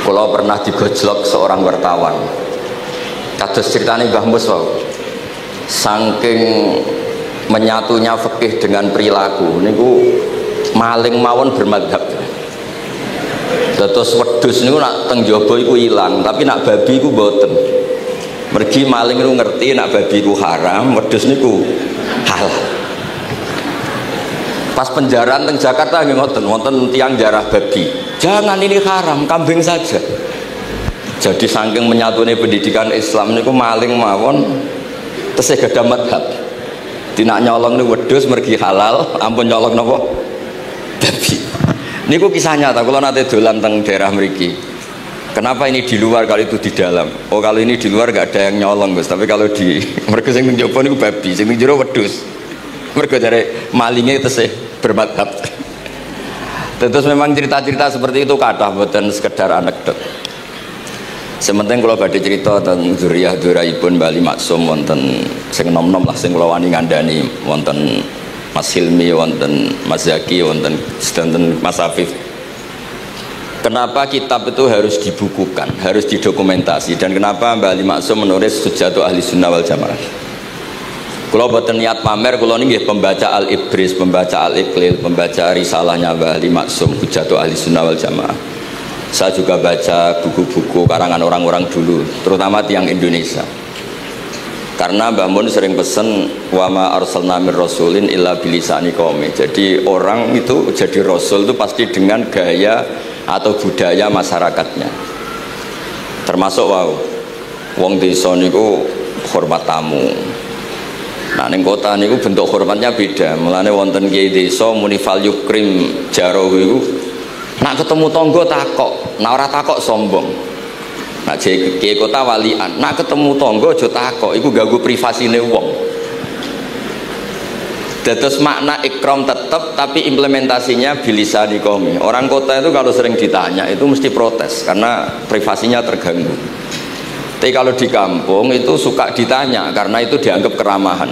Kalau pernah digojlok seorang wartawan, kados ceritane Mbah Mus wau. Saking menyatunya fikih dengan perilaku niku maling mawon bermadhab. Terus wedhus niku nak teng jaba iku ilang, tapi nak babi iku mboten. Mergi maling niku ngerti nak babi iku haram, wedhus niku halal. Pas penjaraan teng Jakarta nggih ngoten, wonten tiyang jarah babi. Jangan, ini haram, kambing saja. Jadi saking menyatune pendidikan Islam niku maling mawon tesih gadah madhab. Dinak nyolong niku wedhus mergi halal, ampun nyolong napa? Babi. Niku kisah nyata, kula nate dolan teng daerah mriki. Kenapa ini di luar kalau itu di dalam? Oh, kalau ini di luar enggak ada yang nyolong, Gus, tapi kalau di mergo sing ning njaba niku babi, sing ning jero wedhus. Mergo jare malinge tesih bermadhab. Terus memang cerita-cerita seperti itu kathah, mboten sekedar anekdot. Sementing kalau badhe cerita tentang zuriyah duraipun Bali Maksum wonten sing nom-nom lah sing kula wani ngandani, wonten Mas Hilmi, wonten Mas Zaki, wonten sedanten Mas Afif. Kenapa kitab itu harus dibukukan, harus didokumentasi, dan kenapa Mbah Ali Maksum menulis Hujjatu Ahli Sunnah wal Jamaah? Kalau boten niat pamer, kalau ini pembaca Al-Ibris, pembaca Al-Iqlil, pembaca risalahnya Mbah Ali Maksum Hujjatu Ahli Sunnah wal Jamaah. Saya juga baca buku-buku karangan orang-orang dulu, terutama tiang Indonesia. Karena Mbah Mun sering pesen wa ma arsalna mir rasulin illa bilisani qaumi. Jadi orang itu jadi rasul itu pasti dengan gaya atau budaya masyarakatnya. Termasuk wow, wong desa niku hormat tamu. Nah, ning kota niku bentuk hormatnya beda. Mulane wonten kiai desa muni fal yukrim jarahu iku nak ketemu tangga takok, nak ora takok sombong. Nah, kiai kota walian, nak ketemu tangga aja takok, iku ganggu privasine wong. Dados makna ikram tetap, tapi implementasinya bilisani qaumi. Orang kota itu kalau sering ditanya itu mesti protes karena privasinya terganggu. Tapi kalau di kampung itu suka ditanya karena itu dianggap keramahan.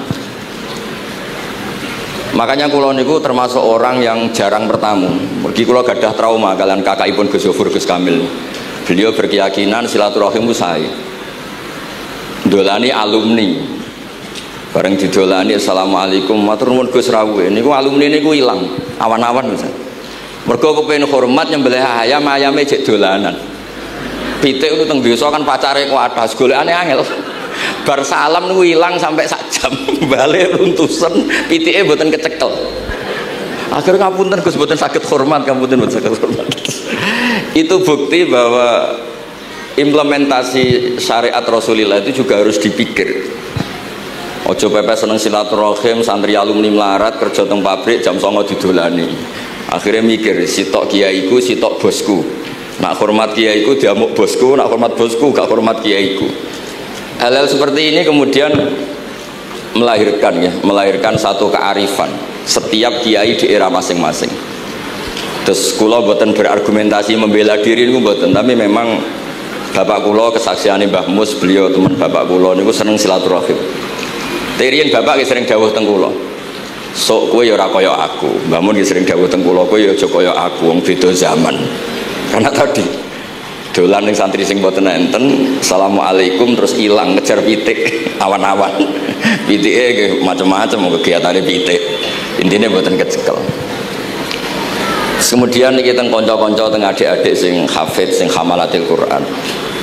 Makanya kula niku termasuk orang yang jarang bertamu. Mergi kula gadah trauma kalian kakakipun Gus Yofur Gus Kamil. Beliau berkeyakinan silaturahim itu sae. Dolani alumni. Bareng didolani assalamualaikum matur nuwun Gus rawuh. Niku alumni niku ilang awan-awan Gus. Mergo kepengin hormat nyembelih ayam, ayame jek dolanan. Pitik itu teng desa kan pacare kuwathah, golekane angel. Bar salam niku ilang sampai sak jam. Bali runtusan, pitike mboten kecekel. Akhir ngapunten Gus mboten saged hormat, ngapunten mboten saged hormat. Itu bukti bahwa implementasi syariat Rasulullah itu juga harus dipikir. Ojo pepe seneng silaturahim, santri alumni melarat kerja teng pabrik jam 09.00 didolani. Akhirnya mikir, sitok kiaiku, sitok bosku. Nak hormat kiaiku diamuk bosku, nak hormat bosku gak hormat kiaiku. Hal-hal seperti ini kemudian melahirkan satu kearifan setiap kiai di era masing-masing. Terus kula boten berargumentasi membela diri niku boten, tapi memang bapak kula kesaksiane Mbah Mus, beliau teman bapak kula niku seneng silaturahim. Terian bapak sering dawuh teng kula. Sok kowe ya ora kaya aku. Mbah Mun sering dawuh teng kula, kowe ya aja kaya aku, wong beda zaman. Karena tadi dolan ning santri sing mboten enten, assalamualaikum terus ilang ngejar pitik awan-awan. Pitike nggih macam-macam kegiatane pitik. Intine mboten kecekel. Kemudian iki teng kanca-kanca teng adik-adik sing hafid sing hamalatil Quran.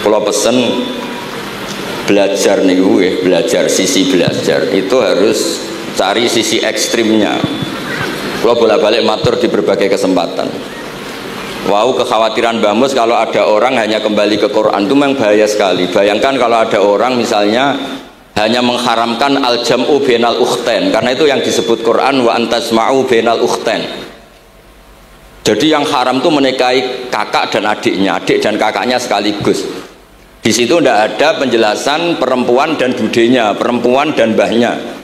Kula pesen belajar niku nggih, belajar sisi belajar itu harus cari sisi ekstrimnya. Kula bolak-balik matur di berbagai kesempatan. Wow, kekhawatiran Mbah Mus kalau ada orang hanya kembali ke Quran itu memang bahaya sekali. Bayangkan kalau ada orang misalnya hanya mengharamkan al-jam'u bainal ukhtain, karena itu yang disebut Quran wa antasma'u bainal ukhtain. Jadi yang haram itu menikahi kakak dan adiknya, adik dan kakaknya sekaligus. Di situ tidak ada penjelasan perempuan dan budenya, perempuan dan mbahnya.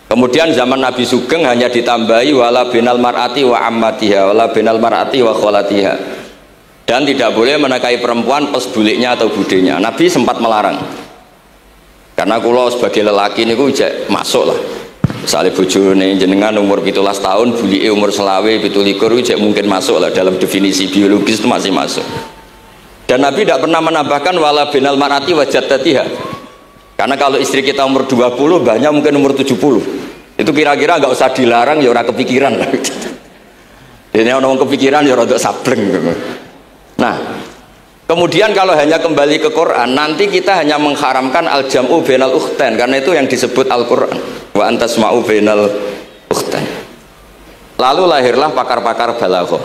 Kemudian zaman Nabi Sugeng hanya ditambahi wala binal mar'ati wa ammatiha, wala binal mar'ati wa kholatiha. Dan tidak boleh menikahi perempuan pes buliknya atau budenya. Nabi sempat melarang. Karena kula sebagai lelaki niku jek masuk lah. Misalnya bojone jenengan umur 17 tahun, bulike umur 20, 27 jek mungkin masuk lah dalam definisi biologis itu masih masuk. Dan Nabi tidak pernah menambahkan wala binal marati wajaddatiha. Karena kalau istri kita umur 20, banyak mungkin umur 70. Itu kira-kira nggak usah dilarang ya orang kepikiran lah. Ini orang kepikiran ya rada sableng. Nah, kemudian kalau hanya kembali ke Quran, nanti kita hanya mengharamkan al-jam'u bainal ukhtain, karena itu yang disebut Al-Quran. Wa antasma'u bainal ukhtain. Lalu lahirlah pakar-pakar balaghah.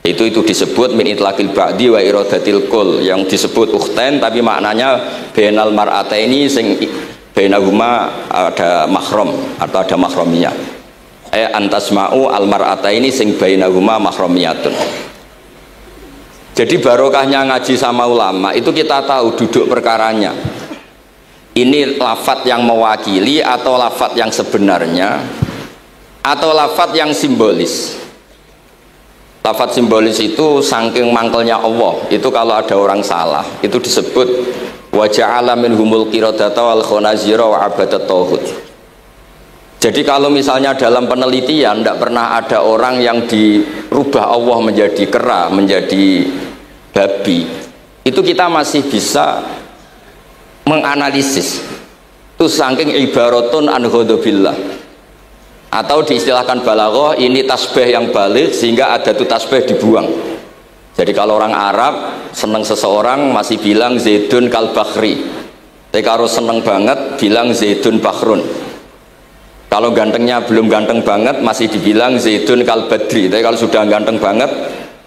Itu disebut min itlaqil ba'di wa iradatil kul, yang disebut ukhtain tapi maknanya bainal mar'ataini sing bainahuma ada mahram atau ada mahramiyah. Antasma'u al mar'ataini sing bainahuma mahramiyatun. Jadi barokahnya ngaji sama ulama itu kita tahu duduk perkaranya. Ini lafadz yang mewakili atau lafadz yang sebenarnya atau lafadz yang simbolis. Lafadz simbolis itu saking mangkelnya Allah. Itu kalau ada orang salah itu disebut wa ja'ala minhumul qiradata wal khanazira wa abadat tauhid. Jadi kalau misalnya dalam penelitian tidak pernah ada orang yang dirubah Allah menjadi kera, menjadi babi, itu kita masih bisa menganalisis. Itu saking ibaratun an ghadabillah, atau diistilahkan balaghah ini tasbih yang balik sehingga ada tuh tasbih dibuang. Jadi kalau orang Arab seneng seseorang masih bilang Zaidun kal bakhri, tapi kalau seneng banget bilang Zaidun bakhrun. Kalau gantengnya belum ganteng banget masih dibilang Zaidun kal badri, tapi kalau sudah ganteng banget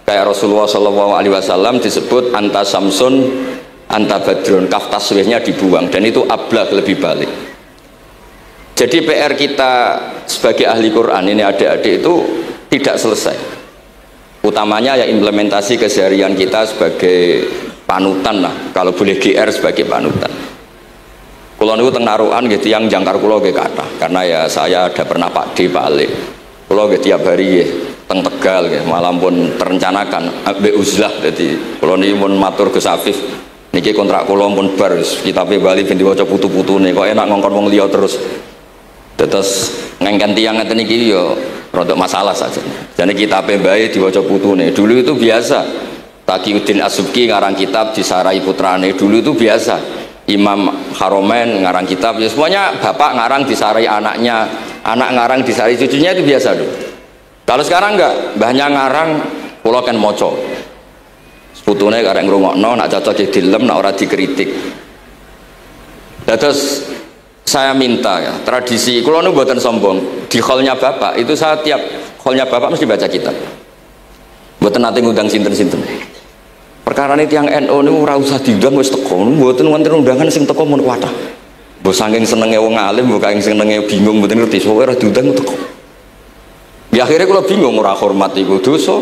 kayak Rasulullah SAW disebut anta samsun anta badrun, kaf taswihnya dibuang, dan itu ablag lebih balik. Jadi PR kita sebagai ahli Quran ini adik-adik itu tidak selesai, utamanya ya implementasi keseharian kita sebagai panutan lah, kalau boleh GR sebagai panutan. Kulo niku teng Narukan nggih tiyang jangkar kulo nggih kathah, karena ya saya ada pernah Pak D, Pak Ale. Kulo nggih tiap hari nggih teng Tegal nggih, malam pun terencanakan ambek uzlah. Dadi kulo niki mun matur Gus Afif niki kontrak kulo pun bar kitabe Bali ben diwaca putu-putune, kok enak ngongkon wong liya terus. Terus ngengken tiyang ngeten iki yo rodok masalah saja. Jane kitabe bae diwaca putune. Dulu itu biasa. Taqiyuddin As-Subki ngarang kitab disarai putrane, dulu itu biasa. Imam Haromen ngarang kitab, ya semuanya bapak ngarang disarai anaknya, anak ngarang disarai cucunya, itu biasa dulu. Kalau sekarang enggak, mbahnya ngarang kula kan maca. Putune karek ngrungokno, nak cocok dilem, nak ora dikritik. Terus saya minta ya, tradisi kula niku mboten sombong, di hallnya bapak itu saya tiap hallnya bapak mesti baca kitab. Mboten nate ngundang sinten-sinten. Perkara ini tiang NU ini ora usah diundang wis teko, mboten wonten undangan sing teko mun kuatah. Mbok saking senenge wong alim, mbok saking senenge bingung mboten ngerti, soalnya ora diundang teko. Ya akhirnya kula bingung, ora hormat iku dosa.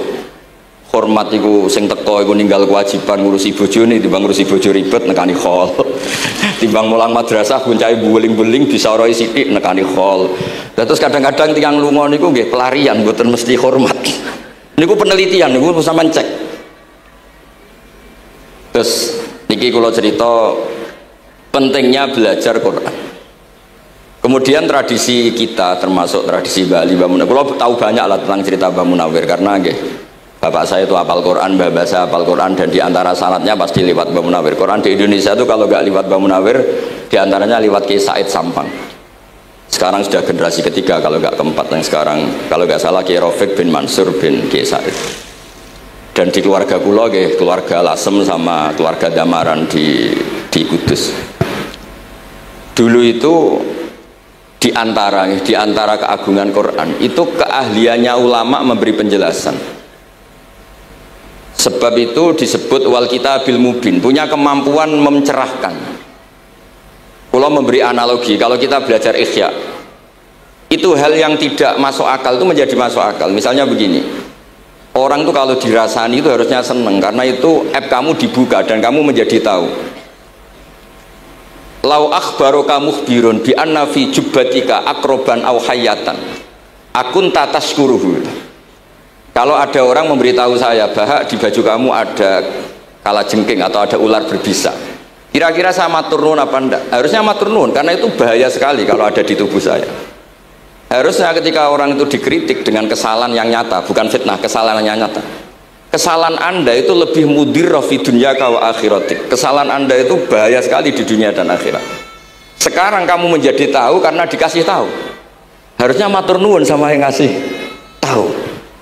Hormat iku sing teko iku ninggal kewajiban ngurusi bojone, timbang ngurusi bojo ribet nekani khol. Timbang mulang madrasah buncai buling-buling bisa roi sithik nekani khol. Terus kadang-kadang tiang lunga niku nggih pelarian, mboten mesti hormat. Niku penelitian niku sampean cek. Terus niki kalau cerita pentingnya belajar Quran. Kemudian tradisi kita termasuk tradisi Bali, Mbah Munawir. Kalau tahu banyak lah tentang cerita Mbah Munawir karena nggih bapak saya itu hafal Quran, mbah saya hafal Quran, dan diantara sanatnya pasti lewat Mbah Munawir. Quran di Indonesia itu kalau nggak lewat Mbah Munawir, diantaranya lewat Kiai Said Sampang. Sekarang sudah generasi ketiga kalau nggak keempat, yang sekarang kalau nggak salah Kiai Rafiq bin Mansur bin Kiai Said. Dan di keluarga kula nggih, keluarga Lasem sama keluarga Damaran di Kudus. Dulu itu di antara keagungan Quran itu keahliannya ulama memberi penjelasan. Sebab itu disebut wal kitabil mubin, punya kemampuan mencerahkan. Kula memberi analogi, kalau kita belajar Ihya, itu hal yang tidak masuk akal itu menjadi masuk akal. Misalnya begini, orang itu kalau dirasani itu harusnya seneng, karena itu app kamu dibuka dan kamu menjadi tahu. Lau akhbaroka mukhbirun bi anna fi jubbatika akroban aw hayatan akun tataskuruhu. Kalau ada orang memberitahu saya bahwa di baju kamu ada kalajengking atau ada ular berbisa, kira-kira saya matur nuwun apa enggak? Harusnya matur nuwun, karena itu bahaya sekali kalau ada di tubuh saya. Harusnya ketika orang itu dikritik dengan kesalahan yang nyata, bukan fitnah, kesalahan yang nyata, kesalahan Anda itu lebih mudir fi dunyaka wa akhiratik. Kesalahan Anda itu bahaya sekali di dunia dan akhirat. Sekarang kamu menjadi tahu karena dikasih tahu. Harusnya matur nuwun sama yang ngasih tahu.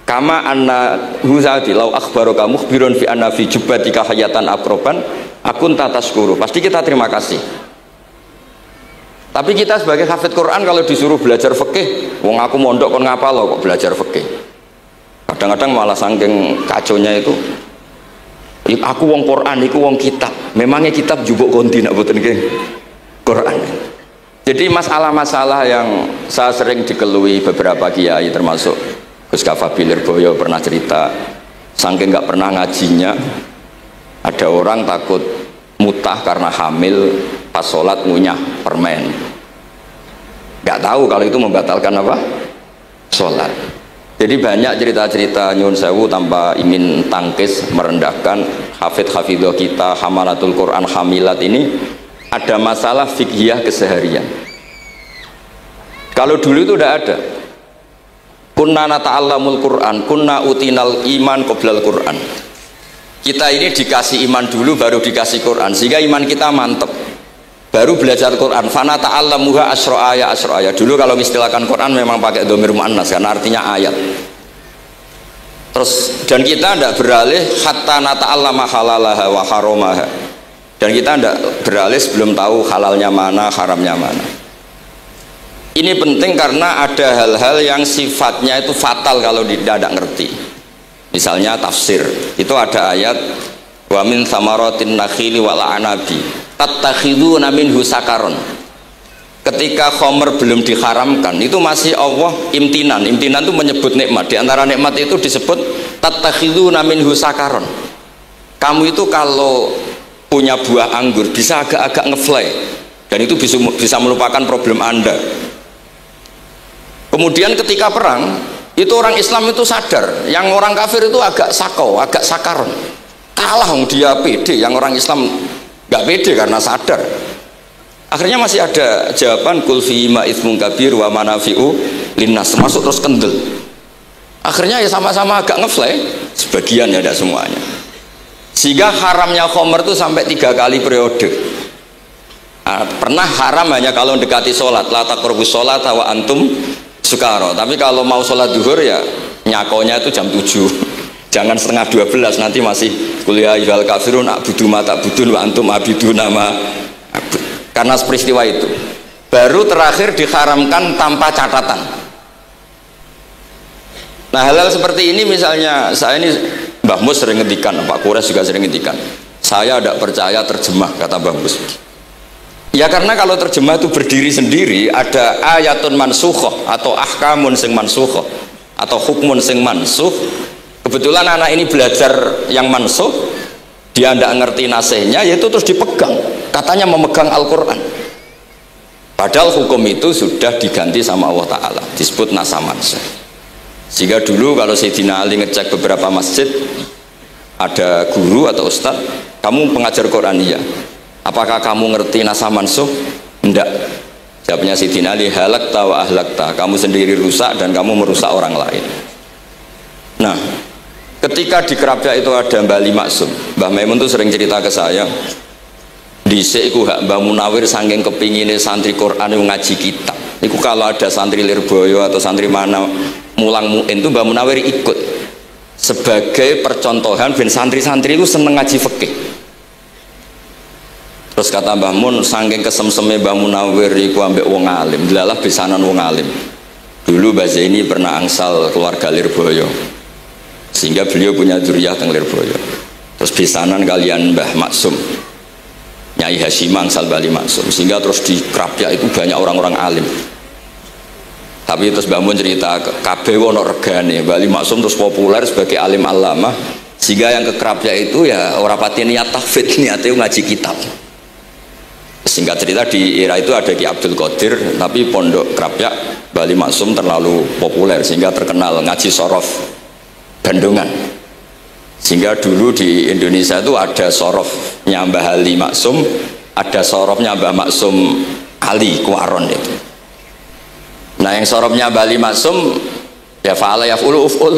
Kama anna huzati lau akhbaruka mukhbirun fi anna fi jubbatika hayatan akroban akun tataskuru. Pasti kita terima kasih. Tapi kita sebagai hafid Quran kalau disuruh belajar fikih, wong aku mondok kon ngapal lo kok belajar fikih. Kadang-kadang malah saking kaconya itu, aku wong Quran, iku wong kitab. Memangnya kitab jubuk konti nak boten nggih Quran. Jadi masalah-masalah yang saya sering dikelui beberapa kiai termasuk Gus Kafabi Lirboyo pernah cerita, saking nggak pernah ngajinya, ada orang takut mutah karena hamil pas sholat ngunyah permen. Nggak tahu kalau itu membatalkan apa? Sholat. Jadi banyak cerita-cerita nyun sewu tanpa ingin tangkis merendahkan hafidh-hafidhah kita, hamalatul Quran, hamilat ini ada masalah fiqhiyah keseharian. Kalau dulu itu udah ada. Kunna nata'allamul Quran, kunna utinal iman qoblal Quran. Kita ini dikasih iman dulu baru dikasih Quran, sehingga iman kita mantep. Baru belajar Quran. Fana ta'allamuha asro'aya. Dulu kalau mengistilahkan Quran memang pakai dhamir muannas karena artinya ayat. Terus dan kita tidak beralih hatta nata'allama halalaha wa haromaha. Dan kita tidak beralih sebelum tahu halalnya mana, haramnya mana. Ini penting karena ada hal-hal yang sifatnya itu fatal kalau tidak ngerti. Misalnya tafsir, itu ada ayat wa min samaratin nakhili wal anabi tattakhiduna minhu sakaron. Ketika khomer belum diharamkan, itu masih Allah imtinan. Imtinan itu menyebut nikmat. Di antara nikmat itu disebut tattakhiduna minhu sakaron. Kamu itu kalau punya buah anggur bisa agak-agak ngefly dan itu bisa melupakan problem Anda. Kemudian ketika perang itu orang Islam itu sadar, yang orang kafir itu agak sakau, agak sakaron, kalah dia pede, yang orang Islam nggak pede karena sadar. Akhirnya masih ada jawaban kul fi ma itsmun kabir wa manafi'u linnas, masuk terus kendel. Akhirnya ya sama-sama agak ngefly, sebagian ya tidak semuanya. Sehingga haramnya khomer itu sampai 3 kali periode. Pernah haram hanya kalau mendekati sholat, la taqrabus sholat wa antum sukaro. Tapi kalau mau sholat duhur ya nyakonya itu jam 7, jangan setengah 12, nanti masih kuliah ibal kafirun abudu mata budun wa antum abidu nama. Karena peristiwa itu baru terakhir diharamkan tanpa catatan. Nah hal-hal seperti ini misalnya saya ini Mbah Mus sering ngendikan, Pak Kures juga sering ngendikan, saya tidak percaya terjemah, kata Mbah Mus. Ya karena kalau terjemah itu berdiri sendiri, ada ayatun mansukhoh atau ahkamun sing mansukhoh atau hukmun sing mansuh. Kebetulan anak ini belajar yang mansuh, dia tidak ngerti nasihnya, yaitu terus dipegang, katanya memegang Al-Quran. Padahal hukum itu sudah diganti sama Allah Ta'ala, disebut nasa mansuh. Sehingga dulu kalau Sayyidina Ali ngecek beberapa masjid, ada guru atau ustaz, kamu pengajar Quran? Iya. Apakah kamu ngerti nasa mansuh? Enggak. Jawabnya Sayyidina Ali, halakta wa ahlakta, kamu sendiri rusak dan kamu merusak orang lain. Nah ketika di Kerapia itu ada Mbah Ali Maksum, Mbah Maimun tuh sering cerita ke saya, dhisik iku hak Mbah Munawir saking kepingine santri Quran yang ngaji kitab. Iku kalau ada santri Lirboyo atau santri mana mulang muin itu Mbah Munawir ikut sebagai percontohan ben santri-santri itu seneng ngaji fikih. Terus kata Mbah Mun, saking kesemseme Mbah Munawir iku ambek wong alim, delalah besanan wong alim. Dulu Mbah Zaini pernah angsal keluarga Lirboyo, sehingga beliau punya dzurriyyah teng Lirboyo. Terus besanan kalian Mbah Maksum, Nyai Hasyim angsal Bali Maksum, sehingga terus di Krapyak itu banyak orang-orang alim. Tapi terus Mbah Mun cerita kabeh ono regane, Bali Maksum terus populer sebagai alim alama, sehingga yang ke Krapyak itu ya ora pati niat tahfidz, niate ngaji kitab. Singkat cerita di era itu ada Ki Abdul Qadir, tapi pondok Krapyak Bali Maksum terlalu populer sehingga terkenal ngaji sorof Bandungan. Sehingga dulu di Indonesia itu ada sorofnya Mbah Ali Maksum, ada sorofnya Mbah Maksum Ali Kuaron itu. Nah yang sorofnya Mbah Ali Maksum ya fa'ala yaf'ulu uf'ul.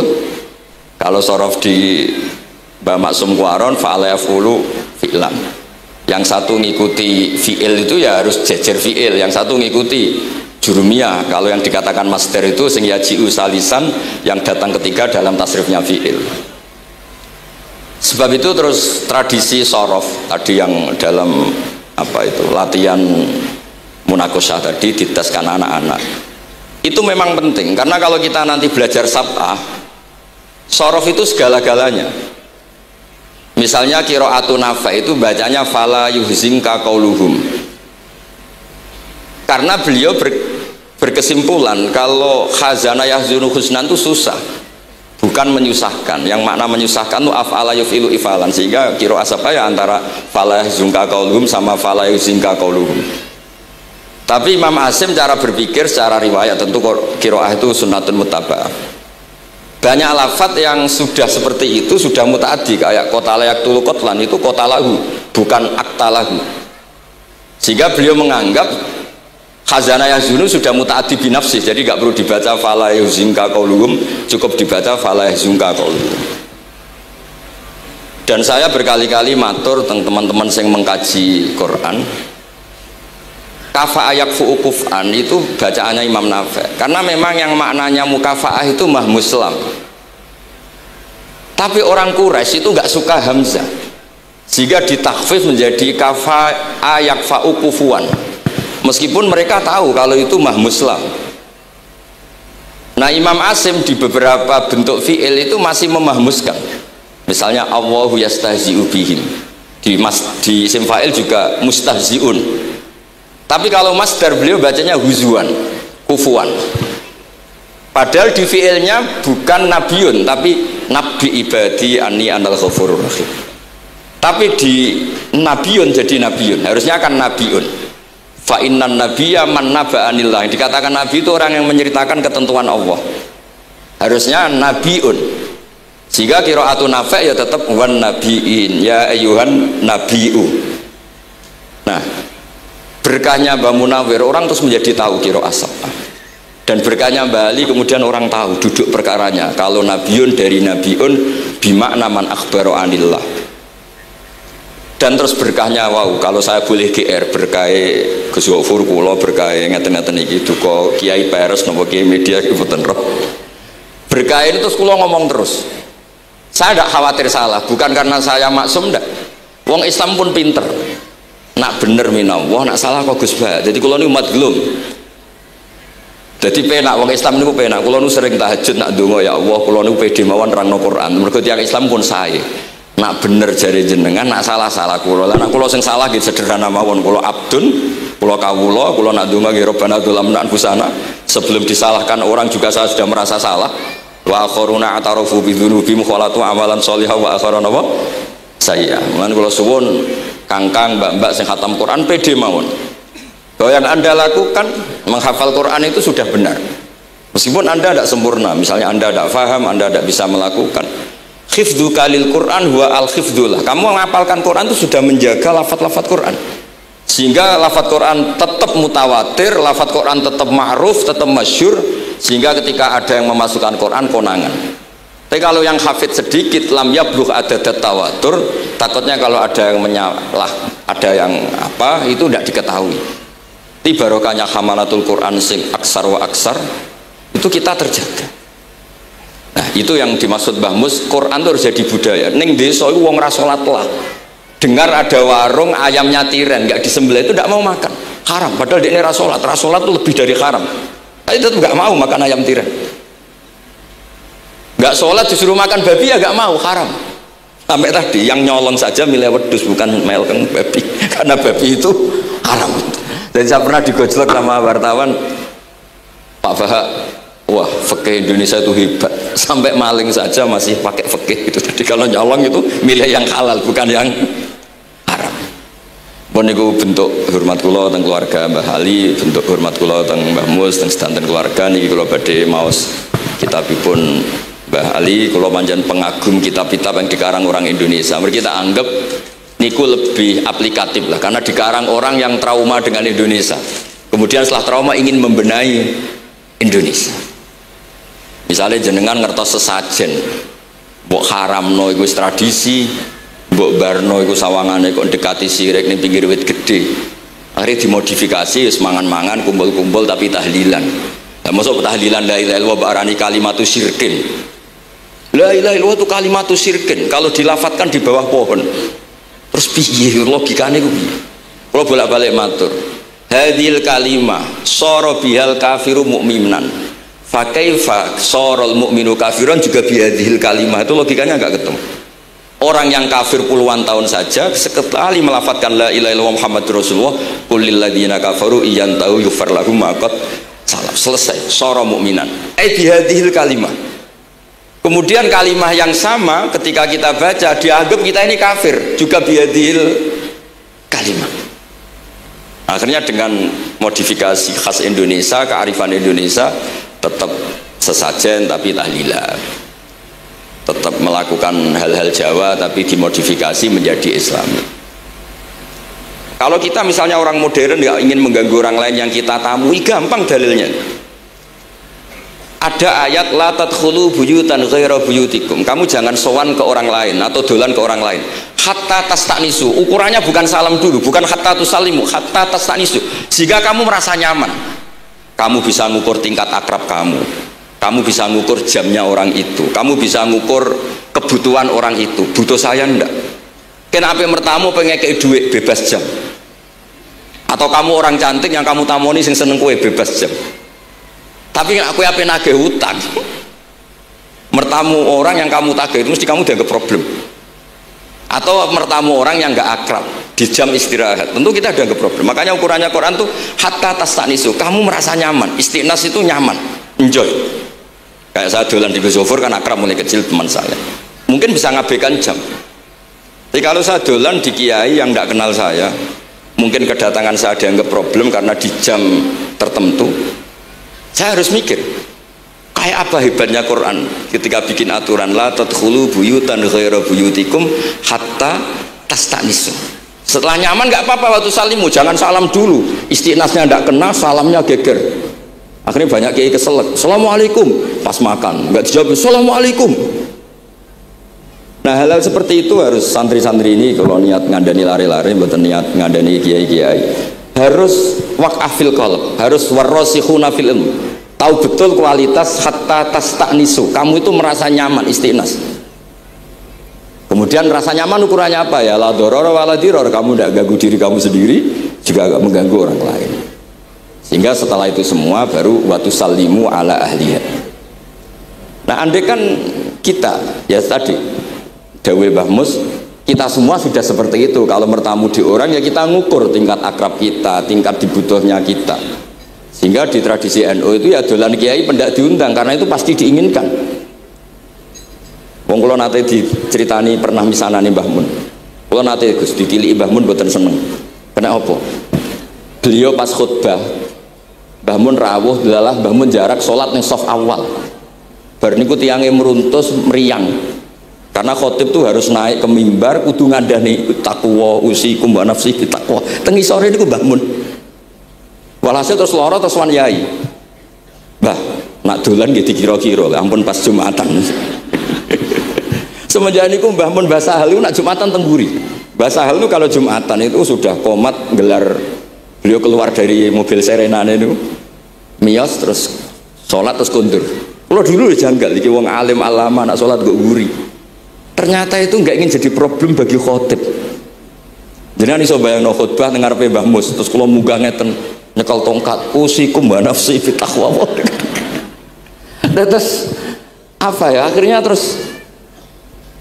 Kalau sorof di Mbah Maksum Kuaron fa'ala yaf'ulu fi'lan. Yang satu ngikuti fi'il itu ya harus jejer fi'il, yang satu ngikuti jurumiyah. Kalau yang dikatakan master itu sing yaji'u salisan, yang datang ketiga dalam tasrifnya fi'il. Sebab itu terus tradisi sorof tadi yang dalam apa itu latihan munakosah tadi diteskan anak-anak itu memang penting, karena kalau kita nanti belajar sab'ah, sorof itu segala-galanya. Misalnya qiraatun Nafi' itu bacanya fala yuhzinka qauluhum, karena beliau berkesimpulan kalau khazana yahzunu husnan itu susah, bukan menyusahkan. Yang makna menyusahkan itu af'ala yuf'ilu ifalan, sehingga qiraat apa ya antara fala yuhzinka qauluhum sama fala yuhzinka qauluhum. Tapi Imam Asim cara berpikir secara riwayat, tentu qiraat itu sunnatun muttaba'ah. Banyak lafadz yang sudah seperti itu sudah mutaaddi, kayak kota layak tulu kotlan itu kota lahu, bukan akta lahu. Sehingga beliau menganggap khazana yahzunu sudah mutaaddi binafsih, jadi nggak perlu dibaca fala yuhzinka qauluhum, cukup dibaca fala yahzunka qauluhum. Dan saya berkali-kali matur tentang teman-teman yang mengkaji Quran, kafa ayak fu'ukuf'an itu bacaannya Imam Nafi', karena memang yang maknanya mukafa'ah itu mahmuslam. Tapi orang Quraisy itu nggak suka hamzah, sehingga ditakhfif menjadi kafa ayak fa'ukufuan, meskipun mereka tahu kalau itu mahmuslam. Nah, Imam Asim di beberapa bentuk fi'il itu masih memahmuskan. Misalnya Allahu yastahzi'u bihim, di isim fa'il juga mustahzi'un. Tapi kalau masdar beliau bacanya huzuan, kufuan. Padahal di fiilnya bukan nabiun, tapi nabi ibadi ani anal ghafurur rahim. Tapi di nabiun jadi nabiun, harusnya kan nabiun. Fa innan nabiyya man naba anillah. Dikatakan nabi itu orang yang menceritakan ketentuan Allah. Harusnya nabiun. Jika qiraatun Nafi' ya tetap wan nabiin, ya ayyuhan nabiu. Nah, berkahnya Mbah Munawir orang terus menjadi tahu qiraat sab'ah, dan berkahnya Mbah Ali kemudian orang tahu duduk perkaranya kalau nabiun dari nabiun bimakna man akhbaro anillah. Dan terus berkahnya wow, kalau saya boleh GR berkah Gus Gofur kula berkah ngeten-ngeten iki duka Kiai Peres napa Kiai Media mboten roh. Berkah ini terus kula ngomong terus. Saya tidak khawatir salah, bukan karena saya maksum ndak. Wong Islam pun pinter. Nak bener minallah, nak salah kok Gus Bah. Jadi kula niku umat gelum. Jadi penak wong Islam niku penak. Kula niku sering tahajud nak ndonga ya Allah, kula niku pede mawon nerangno Quran. Mergo tiyang Islam pun sae. Nak bener jare jenengan, nak salah kula. Lah nak kula sing salah nggih sederhana mawon, kula abdun, kula kawula, kula nak ndonga nggih Rabbana dzalamna anfusana. Sebelum disalahkan orang juga saya sudah merasa salah. Wa akharuna atarafu bi dzunubihim khalatu amalan sholihan wa akharuna wa sayya. Mulane kula suwun kangkang mbak-mbak sing khatam Quran pede mawon bahwa yang anda lakukan menghafal Quran itu sudah benar, meskipun anda tidak sempurna. Misalnya anda tidak faham, anda tidak bisa melakukan khifdhu kalil Quran huwa al khifdullah. Kamu menghafalkan Quran itu sudah menjaga lafaz-lafaz Quran, sehingga lafaz Quran tetap mutawatir, lafaz Quran tetap ma'ruf, tetap masyhur, sehingga ketika ada yang memasukkan Quran konangan. Tapi kalau yang hafid sedikit, lam yablugh adadat tawatur, takutnya kalau ada yang menyalah, ada yang apa, itu tidak diketahui. Di barokahnya hamalatul Quran sing aksar wa aksar, itu kita terjaga. Nah, itu yang dimaksud Mbah Mus, Quran itu harus jadi budaya. Ning desa itu wong ra salat lah. Dengar ada warung ayamnya tiren, nggak disembelih itu tidak mau makan. Haram, padahal dia ini ra salat itu lebih dari haram. Tapi tetap nggak mau makan ayam tiren. Nggak sholat disuruh makan babi ya nggak mau, haram. Sampai tadi yang nyolong saja milih wedus, bukan melkeng babi, karena babi itu haram. Dan saya pernah digojlok sama wartawan, Pak Bahak, wah fikih Indonesia itu hebat, sampai maling saja masih pakai fikih itu. Jadi kalau nyolong itu milih yang halal, bukan yang haram. Pun itu bentuk hormat kula teng keluarga Mbah Ali, bentuk hormat kula teng Mbah Mus, teng sedanten keluarga niki kula badhe maos kitabipun Mbah Ali. Kula pancen pengagum kitab-kitab yang dikarang orang Indonesia. Mereka kita anggap niku lebih aplikatif lah, karena dikarang orang yang trauma dengan Indonesia. Kemudian setelah trauma ingin membenahi Indonesia. Misalnya jenengan ngertos sesajen, Mbok haramno iku wis tradisi, mbok barno iku sawangane kok dekati sirik ning pinggir wit gede. Akhirnya dimodifikasi wis mangan-mangan kumpul-kumpul tapi tahlilan. Lah masuk tahlilan la ilaha illallah barani kalimatu syirkin. La ilaha illallah itu kalimatu syirkin kalau dilafatkan di bawah pohon. Terus piye logikane ku piye? Kalau bolak-balik matur. Hadhil kalimah sara bihal kafiru mu'minan. Fa kaifa saral mu'minu kafiran juga bihadhil kalimah. Itu logikanya enggak ketemu. Orang yang kafir puluhan tahun saja sekali melafatkan la ilaha illallah Muhammadur Rasulullah qul lil ladzina kafaru iyantahu yughfar lahum ma qad salaf. Selesai. Sara mu'minan. Bihadhil kalimah. Kemudian kalimah yang sama ketika kita baca dianggap kita ini kafir juga bihadhil kalimah. Akhirnya dengan modifikasi khas Indonesia, kearifan Indonesia tetap sesajen tapi tahlilan, tetap melakukan hal-hal Jawa tapi dimodifikasi menjadi Islami. Kalau kita misalnya orang modern nggak ingin mengganggu orang lain yang kita tamui, gampang dalilnya. Ada ayat la tadkhulu buyutan ghaira buyutikum. Kamu jangan sowan ke orang lain atau dolan ke orang lain. Hatta tastanisu. Ukurannya bukan salam dulu, bukan hatta tusalimu, hatta tastanisu. Jika kamu merasa nyaman, kamu bisa ngukur tingkat akrab kamu. Kamu bisa ngukur jamnya orang itu. Kamu bisa ngukur kebutuhan orang itu. Butuh saya ndak? Kenapa mertamu pengen kayak duit bebas jam? Atau kamu orang cantik yang kamu tamoni sing seneng kue bebas jam? Tapi aku apa nagih hutang? Mertamu orang yang kamu tagih itu mesti kamu dianggap problem. Atau mertamu orang yang nggak akrab di jam istirahat, tentu kita dianggap problem. Makanya ukurannya Quran tuh hatta tastanisu. Kamu merasa nyaman. Istinas itu nyaman, enjoy. Kayak saya dolan di Besofur kan akrab mulai kecil teman saya. Mungkin bisa ngabaikan jam. Tapi kalau saya dolan di kiai yang nggak kenal saya, mungkin kedatangan saya dianggap problem karena di jam tertentu. Saya harus mikir kayak apa hebatnya Quran ketika bikin aturan la tadkhulu buyutan ghaira buyutikum hatta tastanisu. Setelah nyaman nggak apa-apa waktu salimu, jangan salam dulu. Istinasnya nggak kena, salamnya geger. Akhirnya banyak kiai keselak. Assalamualaikum pas makan nggak dijawab assalamualaikum. Nah hal-hal seperti itu harus santri-santri ini kalau niat ngandani lari-lari, bukan niat ngandani kiai-kiai, harus waqafil qalb, harus warrasikhuna fil ilm, tahu betul kualitas hatta tastanisu. Kamu itu merasa nyaman, istinas. Kemudian rasa nyaman ukurannya apa ya? La doror wala diror. Kamu tidak ganggu diri kamu sendiri, juga agak mengganggu orang lain. Sehingga setelah itu semua baru watu salimu ala ahliya. Nah andai kan kita ya tadi Dawe Mbah Mus, kita semua sudah seperti itu. Kalau bertamu di orang ya kita ngukur tingkat akrab kita, tingkat dibutuhnya kita. Sehingga di tradisi NU itu ya dolan kiai pendak diundang karena itu pasti diinginkan. Wong kula nate diceritani pernah misanane Mbah Mun. Kula nate Gus ditiliki Mbah Mun mboten seneng. Kena apa? Beliau pas khutbah Mbah Mun rawuh delalah Mbah Mun jarak salat ning saf awal. Bar niku tiyange meruntus meriang. Karena khotib tuh harus naik ke mimbar kudu ngandani takwa usikum wa nafsi bitakwa. Teng isore niku Mbah Mun. Walhasil terus lara terus wan yai. Mbah, nak dolan nggih dikira-kira, ampun pas Jumatan. Semenjak niku Mbah Mun Basahal niku nak Jumatan teng mburi. Basahal itu kalau Jumatan itu sudah komat gelar, beliau keluar dari mobil serenane niku. Miyos terus salat terus kondur. Kalau dulu janggal iki wong alim alama nak salat kok mburi. Ternyata itu nggak ingin jadi problem bagi khotib. Jadi iso bayangno khutbah dengar Mbah Mus terus kula munggah ngeten nyekel tongkat usikum wa nafsi fi taqwa. Terus apa ya akhirnya terus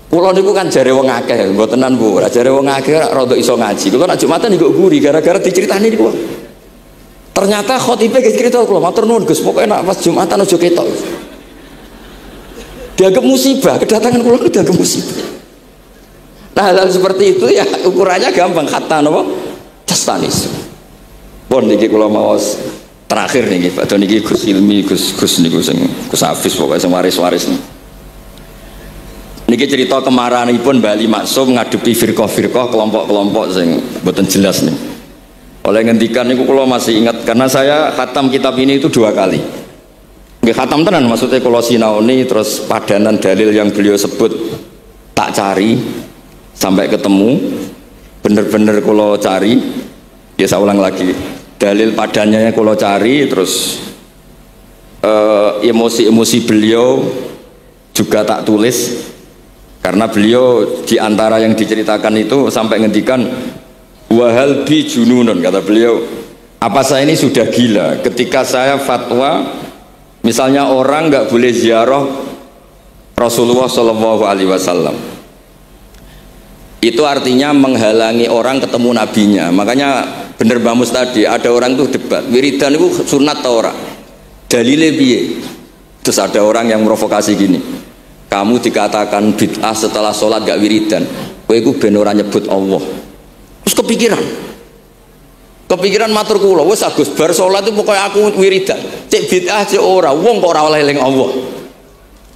kula niku kan jare wong akeh mbotenan Bu, jare wong akeh rada iso ngaji. Kula nak Jumatan niku guri gara-gara diceritani niku. Ternyata khotibe cerita kula matur nuwun Gus, pokoke nak pas Jumatan aja ketok. Dianggap musibah, kedatangan kula itu dianggap musibah. Nah hal seperti itu ya ukurannya gampang kata napa? Tastanis. Pun niki kula maos terakhir niki Pak niki Gus Ilmi Gus niku sing Gus Hafiz pokoke sing waris-waris niki cerita kemarahanipun Bali Maksum ngadepi firqah-firqah kelompok-kelompok sing mboten jelas nih. Oleh ngendikan niku kula masih ingat karena saya khatam kitab ini itu 2 kali. Nggih khatam tenan maksudnya kula sinaoni terus padanan dalil yang beliau sebut tak cari sampai ketemu bener-bener kula cari ya saya ulang lagi dalil padannya kula cari terus emosi-emosi beliau juga tak tulis karena beliau diantara yang diceritakan itu sampai ngendikan wahal bi jununun kata beliau apa saya ini sudah gila ketika saya fatwa misalnya orang nggak boleh ziarah Rasulullah Shallallahu Alaihi Wasallam, itu artinya menghalangi orang ketemu nabinya. Makanya bener Mbak Mus tadi ada orang tuh debat, wiridan itu sunat atau ora? Dalile piye? Terus ada orang yang provokasi gini, kamu dikatakan bid'ah setelah sholat gak wiridan, kowe iku ben ora nyebut Allah. Terus kepikiran matur kula wis Agus bar salat itu pokoke aku wiridan cek bid'ah cek ora wong kok ora oleh eling Allah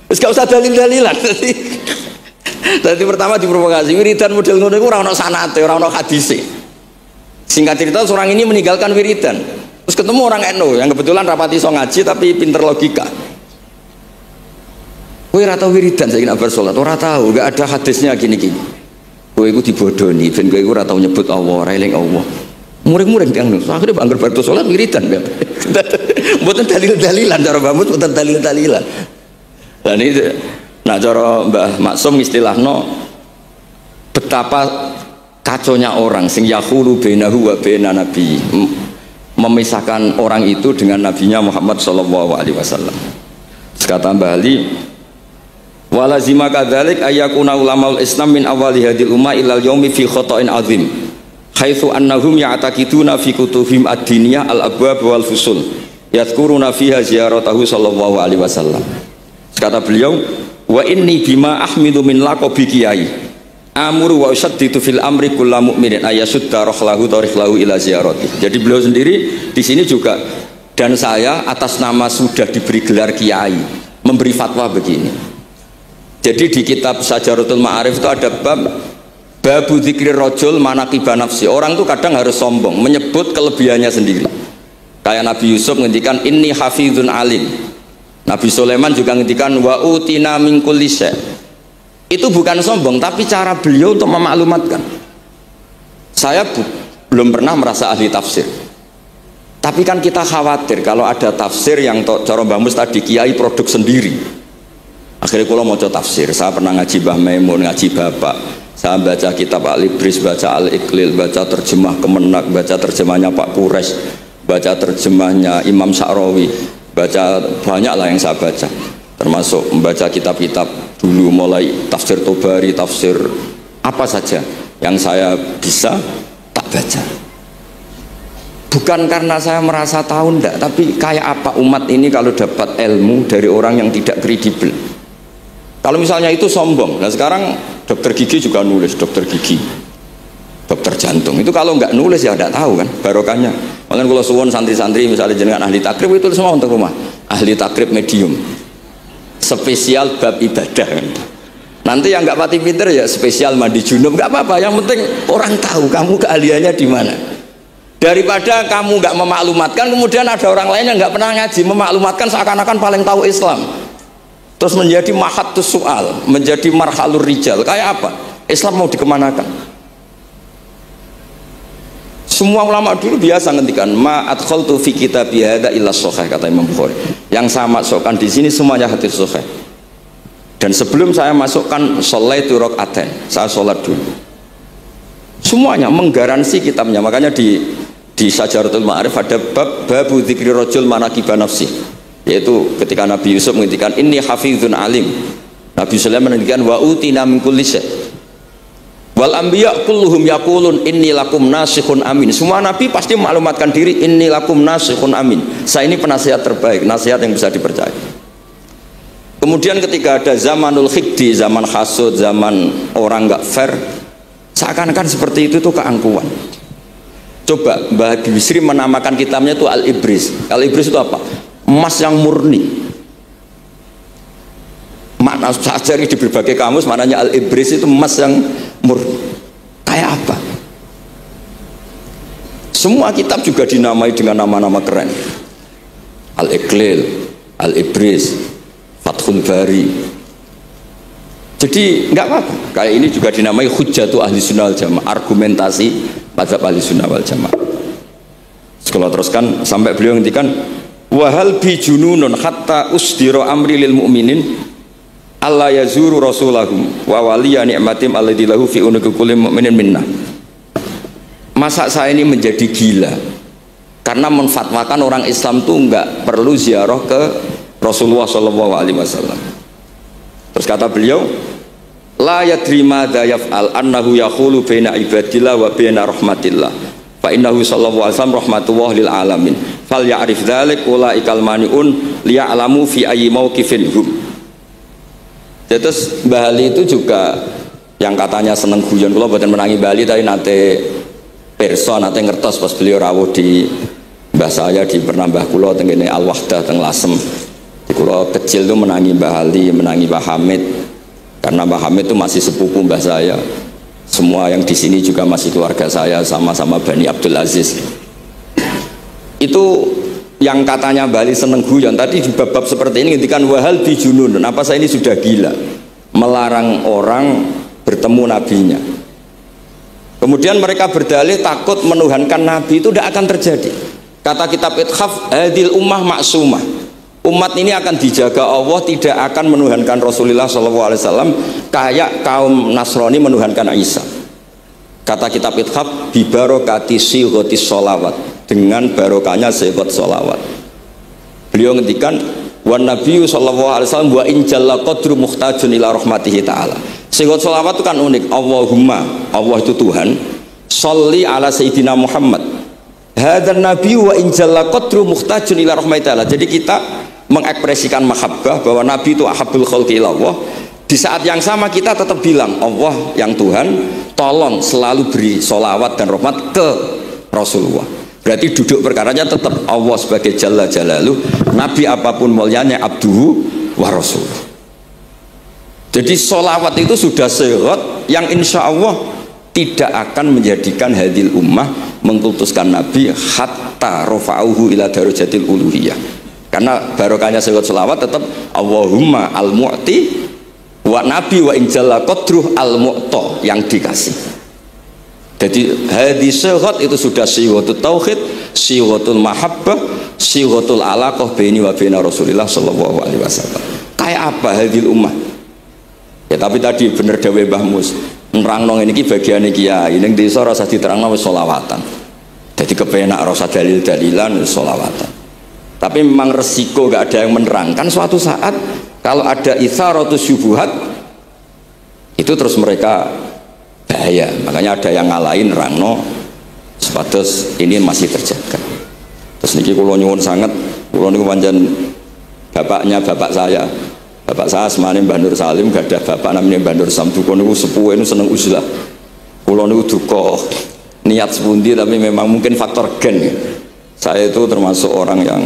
wis gak usah dalil-dalilan dadi pertama diprovokasi wiridan model ngono iku ora ono sanate ora ono hadise singkat cerita seorang ini meninggalkan wiridan terus ketemu orang NU yang kebetulan rapati iso ngaji tapi pinter logika kowe ora tau wiridan saiki nek bar salat ora tau gak ada hadisnya gini-gini kowe iku dibodoni ben kowe iku ora tau nyebut Allah ora eling Allah muring-muring yang nus akhirnya bangger bar sholat wiridan mboten dalil-dalilan cara Mbah Mus mboten dalil-dalilan dan itu nah cara Mbah Maksum istilahno betapa kaconya orang sing yahulu bainahu wa baina nabi memisahkan orang itu dengan nabinya Muhammad sallallahu alaihi wasallam kata Mbah Ali walazima kadzalik ayyakuna ulamaul Islam min awali hadil ummah ilal yaumi fi khata'in azim haitsu annahum ya'taqiduna fi kutubihim ad-diniyah al-abwab wal fusul yadhkuruna fiha ziyaratahu sallallahu alaihi wasallam. Kata beliau, wa inni bima ahmidu min laqabi kiai amuru wa usaddidu fil amri kullu mu'minin ayasudda rahlahu tariklahu ila ziyarati. Jadi beliau sendiri di sini juga dan saya atas nama sudah diberi gelar kiai memberi fatwa begini. Jadi di kitab Sajaratul Ma'arif itu ada babu dzikri rajul manaqiba nafsi. Orang tuh kadang harus sombong menyebut kelebihannya sendiri. Kayak Nabi Yusuf ngendikan inni hafizun alim. Nabi Sulaiman juga ngendikan wa utina min kulli syai. Itu bukan sombong tapi cara beliau untuk memaklumatkan. Saya belum pernah merasa ahli tafsir. Tapi kan kita khawatir kalau ada tafsir yang cara Mbah Mus tadi kiai produk sendiri. Akhirnya kalau mau tafsir, saya pernah ngaji Mbah Maimun, ngaji Bapak. Saya baca kitab Al-Ibris, baca Al-Iqlil, baca terjemah Kemenak, baca terjemahnya Pak Quraisy, baca terjemahnya Imam Sa'rawi, baca banyak lah yang saya baca, termasuk membaca kitab-kitab dulu mulai tafsir Tobari, tafsir apa saja yang saya bisa tak baca. Bukan karena saya merasa tahu enggak, tapi kayak apa umat ini kalau dapat ilmu dari orang yang tidak kredibel. Kalau misalnya itu sombong, nah sekarang dokter gigi juga nulis, dokter gigi, dokter jantung, itu kalau nggak nulis ya nggak tahu kan barokahnya. Makanya kalau suwon santri-santri misalnya jenengan ahli takrib itu semua untuk rumah, ahli takrib medium, spesial bab ibadah. Nanti yang nggak pati pinter ya spesial mandi junub, nggak apa-apa, yang penting orang tahu kamu keahliannya di mana. Daripada kamu nggak memaklumatkan, kemudian ada orang lain yang nggak pernah ngaji memaklumatkan seakan-akan paling tahu Islam. Terus menjadi mahatus soal, menjadi marhalur rijal. Kayak apa? Islam mau dikemanakan? Semua ulama dulu biasa ngendikan ma adkhaltu fi kitabi hadza illa sahih, kata Imam Bukhari. Yang saya masukkan di sini semuanya hadis sahih. Dan sebelum saya masukkan sholaitu rakaatain, saya sholat dulu. Semuanya menggaransi kitabnya. Makanya di Sajaratul Ma'arif ada babu dzikri rajul manaqiba nafsi. Yaitu ketika Nabi Yusuf menghentikan inni hafizun alim, Nabi Sulaiman menghentikan wa utina min kulli syai. Wal anbiya kulluhum yaqulun inni lakum nasikhun amin. Semua nabi pasti maklumatkan diri inni lakum nasikhun amin. Saya ini penasihat terbaik, nasihat yang bisa dipercaya. Kemudian ketika ada zamanul khiddi, zaman hasud, zaman orang nggak fair, seakan-akan seperti itu tuh keangkuhan. Coba Mbah Bisri menamakan kitabnya itu Al-Ibris. Al-Ibris itu apa? Emas yang murni. Makna saya cari di berbagai kamus, maknanya Al-Ibris itu emas yang murni. Kayak apa? Semua kitab juga dinamai dengan nama-nama keren. Al-Iqlil, Al-Ibris, Fathul Bari. Jadi enggak apa-apa. Kayak ini juga dinamai hujjatu ahli sunnah wal jamaah, argumentasi mazhab ahli sunnah wal jamaah. Sekolah teruskan sampai beliau ngendikan wahal bi jununun hatta usdira amri lil mu'minin alla yazuru rasulahum wa waliya ni'matim alladzi lahu fi unuqi kulli mu'minin minna. Masa saya ini menjadi gila karena menfatwakan orang Islam tuh enggak perlu ziarah ke Rasulullah sallallahu alaihi wasallam. Terus kata beliau la yadri madza yaf'al annahu yaqulu baina ibadillah wa baina rahmatillah fa innahu sallallahu alaihi wasallam rahmatullah lil alamin fal ya'rif dzalik ulaikal maniun liya'lamu fi ayyi mauqifin hum. Terus Bali itu juga yang katanya seneng guyon, kula mboten menangi Bali tapi nate pirsa nate ngertos pas beliau rawuh di mbah saya di Pernambah kula teng kene Al Wahdah teng Lasem. Kula kecil tuh menangi Mbah Ali, menangi Mbah Hamid karena Mbah Hamid itu masih sepupu mbah saya. Semua yang di sini juga masih keluarga saya, sama-sama Bani Abdul Aziz. Itu yang katanya Bali seneng guyon tadi di bab-bab seperti ini ngendikan wahal bi junun. Apa saya ini sudah gila melarang orang bertemu nabinya. Kemudian mereka berdalih takut menuhankan nabi itu tidak akan terjadi. Kata kitab Ithaf hadil ummah maksumah. Umat ini akan dijaga Allah, tidak akan menuhankan Rasulullah SAW kayak kaum Nasrani menuhankan Isa. Kata kitab Ithaf bibarokati sighatis sholawat, dengan barokahnya sighat sholawat. Beliau ngendikan wan nabiyyu sallallahu alaihi wasallam wa in jalla qadru muhtajun ila rahmatihi ta'ala. Sighat sholawat itu kan unik. Allahumma, Allah itu Tuhan, sholli ala sayyidina Muhammad hadan nabiyyu wa in jalla qadru muhtajun ila rahmatihi ta'ala. Jadi kita mengekspresikan mahabbah bahwa Nabi itu ahabbul khalqi ilallah. Di saat yang sama kita tetap bilang Allah yang Tuhan tolong selalu beri sholawat dan rahmat ke Rasulullah. Berarti duduk perkaranya tetap Allah sebagai Jalla Jalaluh, Nabi apapun mulianya abduhu wa rasuluh. Jadi sholawat itu sudah sehat yang insya Allah tidak akan menjadikan hadil ummah mengkultuskan Nabi hatta rafa'uhu ila darajatil uluhiyah. Karena barokahnya sehat sholawat tetap Allahumma al-mu'ti wa nabi wa injalla qadruh al-mu'ta yang dikasih. Jadi hadis sehat itu sudah siwatul tauhid, siwatul mahabbah, siwatul alaqah baini wa baina Rasulillah sallallahu alaihi wasallam. Kayak apa hadil ummah? Ya tapi tadi bener dawe Mbah Mus, nerangno ngene iki bagiane kiai ning desa rasa diterangno wis selawatan. Jadi kepenak rasa dalil-dalilan wis selawatan. Tapi memang resiko gak ada yang menerangkan suatu saat kalau ada itsaratus syubhat itu terus mereka bahaya. Makanya ada yang ngalahin rangno sepatus ini masih terjaga. Terus niki kula nyuwun sangat, kula niku pancen bapaknya bapak saya. Bapak saya asmane Mbah Nur Salim, gak ada bapak namanya Mbah Nur Sam. Duka niku sepuhe niku seneng uzlah. Kula niku duka niat sepundi tapi memang mungkin faktor gen ya. Saya itu termasuk orang yang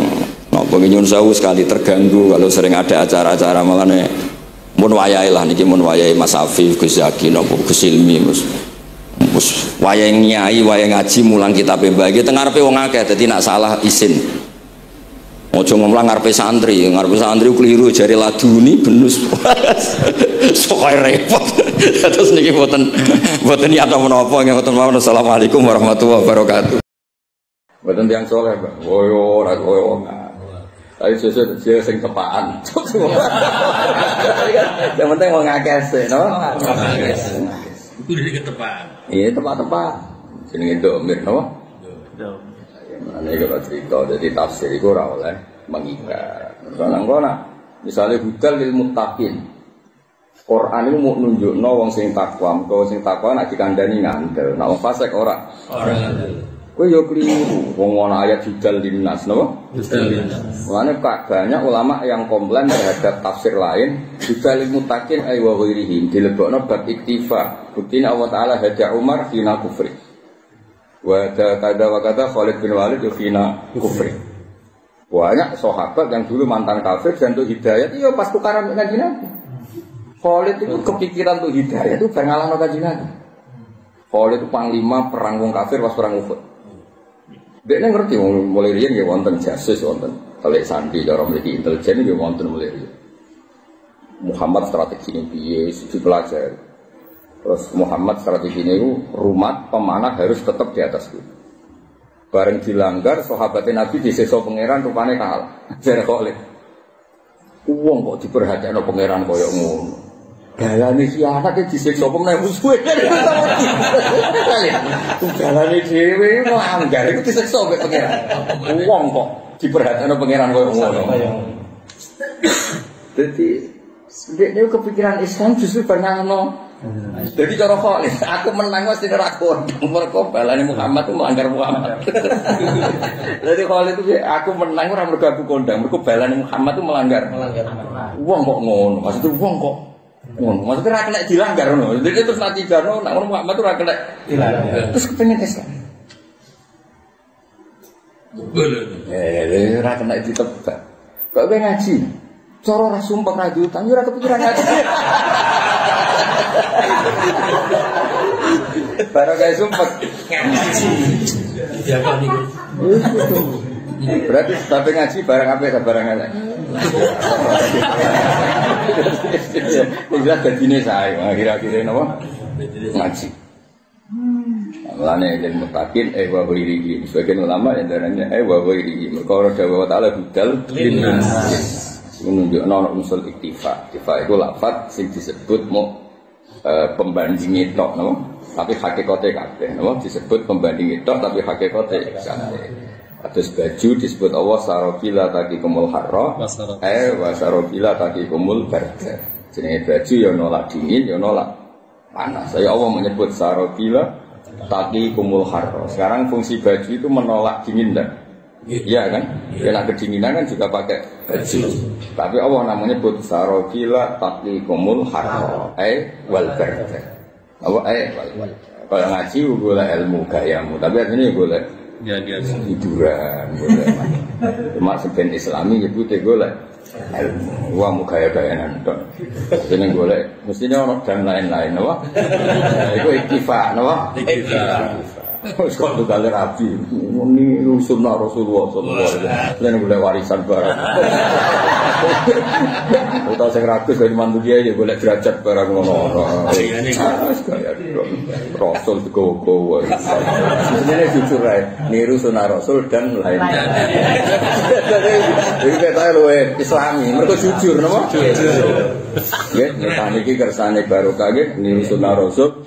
nyun sewu sekali terganggu kalau sering ada acara-acara malah nih mun wayahe lah niki mun wayahe Mas Afif, Gus Zaki napa Gus Ilmi mus wayahe nyai wayahe ngaji mulang kitab mbah iki teng ngarepe wong akeh dadi nak salah izin ojo ngomong ngarepe santri keliru jari laduni benus sok repot. Terus niki mboten niat menapa ngoten mawon. Assalamualaikum warahmatullahi wabarakatuh. Mboten tiyang saleh, Mbak. Woyo ora koyo. Ayo sesuk sing tepaan. Yang penting wong akeh sik, no? Iku dhewe ketepaan. Iya, tepat-tepat. Jenenge domir, no? Domir. Ini kalau cerita, jadi tafsir itu ora oleh mengikat. Soalnya misalnya hudal lil muttaqin. Quran itu mau nunjukno wong sing takwa, mengko sing takwa nek dikandani ngandel. Nek wong fasik ora. Kowe yo keliru. Wong ana ayat hudal linnas, napa? Hudal linnas. Mulane banyak ulama yang komplain terhadap tafsir lain, hudal lil muttaqin ay wa ghairihim. Dilebokno bab iktifa. Bukti Allah Taala hada Umar hina kufri. Wa kada Khalid bin Walid hina kufri. Banyak sahabat yang dulu mantan kafir dan untuk hidayah itu pas tukaran dengan Nabi. Khalid itu kepikiran untuk hidayah itu ngalahno kanjeng Nabi. Khalid itu panglima perang wong kafir pas perang Uhud. Dia ngerti mulai riyen ya wonten jasus wonten oleh sandi cara mriki intelijen ya wonten mulai riyen. Muhammad strategi ini piye dipelajari. Terus Muhammad strategi ini rumah pemanah harus tetap di atas gunung. Bareng dilanggar sahabatnya Nabi disiksa pangeran rupane kalah. Jare kok wong kok diperhatekno pangeran koyo ngono. Galane khianat iki disiksa pemenang musuhe. Galane dhewe melanggar iku disiksa mek pangeran. Wong kok diperhatekno pangeran koyo ngono. Dadi dekne kepikiran Islam justru banyakno. Jadi cara kok aku menang wis ora kodang mergo balane Muhammad itu melanggar Muhammad. Jadi kalau itu aku menang ora mergo aku kondang, mergo balane Muhammad itu melanggar. Wong kok ngono, maksudnya wong kok ngono. Maksudnya ora kena dilanggar ngono. Jadi terus natijane nek Muhammad itu ora kena dilanggar. Terus kepengin Islam. Ora kena ditebak. Kok kowe ngaji? Cara ora sumpah ra diutang ora kepikiran ngaji. Baru kayak sumpah berarti tapi ngaji barang apa ya barang apa jelas begini saya kira-kira apa ngaji mulanya jadi mutakin wahwiri sebagian ulama yang darahnya wahwiri mereka orang Jawa Ta'ala budal menunjuk unsur iktifa itu lafad yang disebut mau pembanding itu, no? Tapi hakikatnya kabeh, no? Disebut pembanding itu, tapi hakikatnya kabeh. Atas baju disebut Allah sarobila taqikumul harra, wasarobila taqikumul barda. Jenenge baju yang nolak dingin, yang nolak panas. Saya Allah menyebut sarobila taqikumul harra. Sekarang fungsi baju itu menolak dingin dan iya kan? Kena kedinginan kan juga pakai baju. Tapi Allah namanya menyebut sarokila taqikumul harra wal barda. Apa wal. Kalau ngaji boleh ilmu gayamu, tapi artinya boleh hiburan, boleh. Cuma sebenarnya Islami nyebutnya boleh ilmu. Wah mau gaya-gayanan tok. Ini boleh. Mestinya orang dan lain-lain, apa? Itu iktifa, apa? Iktifa. Kok tuh kali rapi, ini sunnah Rasulullah sallallahu alaihi wasallam. Boleh warisan barang. Kita sing ragus dari mantu dia ya boleh derajat barang ngono. Rasul go-go. Sebenarnya jujur ae, niru sunnah Rasul dan lainnya. Jadi kita luwe Islami, mereka jujur napa? Jujur. Nggih, nek niki kersane barokah nggih niru sunnah Rasul.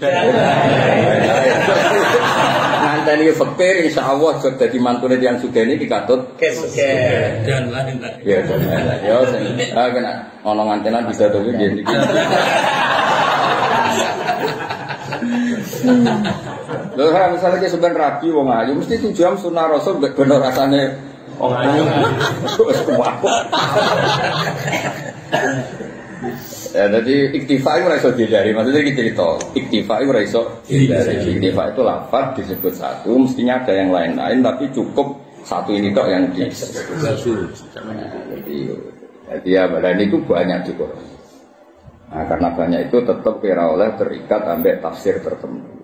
Nganteni fakir insyaallah jek dadi mantune tiyang sugih iki katut dan lain. Ya, ya sing kena ana ngantenan bisa to nggih niki. Lho misalnya ki sampean rabi wong ayu mesti tujuan sunah Rasul bener rasane wong ayu. Wis kuwaku. Ya, jadi iktifa itu raiso dihindari, maksudnya kita cerita iktifa itu raiso dihindari. Iktifa itu lafaz disebut satu, mestinya ada yang lain-lain, tapi cukup satu ini tok yang disebut. Jadi ya, dan itu banyak di Quran. Nah, karena banyak itu tetap kira oleh terikat sampai tafsir tertentu.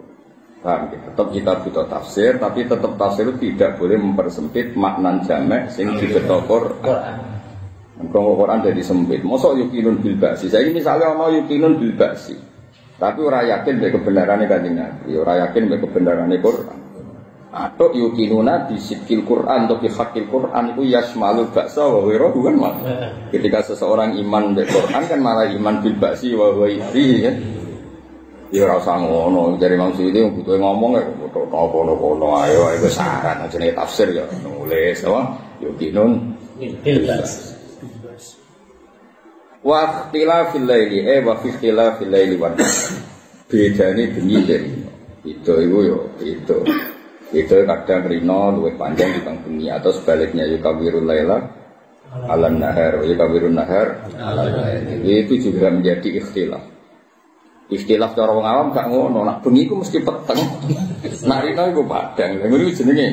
Paham? Tetap kita butuh tafsir, tapi tetap tafsir itu tidak boleh mempersempit makna jamek sing dibeto Quran. Kalau Quran jadi sempit, mosok yukinun bil ba'si. Saya misalnya mau yukinun bil ba'si, tapi orang yakin dengan kebenarannya Kanjeng Nabi, orang yakin dengan kebenarannya Quran. Atau yukinuna bi sidqil Quran atau bi haqqil Quran itu yasmalul ba'sa wa ghairuhu kan malah. Ketika seseorang iman dengan Quran kan malah iman bil ba'si wa ghairihi kan. Ya ora usah ngono, dari maksud itu yang butuh ngomong ya kono-kono ayo saran jenenge tafsir ya nulis apa yukinun bil ba'si. Wa ikhtilafil laili wa fi ikhtilafil laili wan bedane bengi dari itu yo itu kadang rino luwih panjang dibanding bengi atau sebaliknya yukawirul laila alan nahar yukawirun nahar alan lail itu juga menjadi ikhtilaf cara wong awam gak ngono nak bengi ku mesti peteng nak rino iku padang lha iki jenenge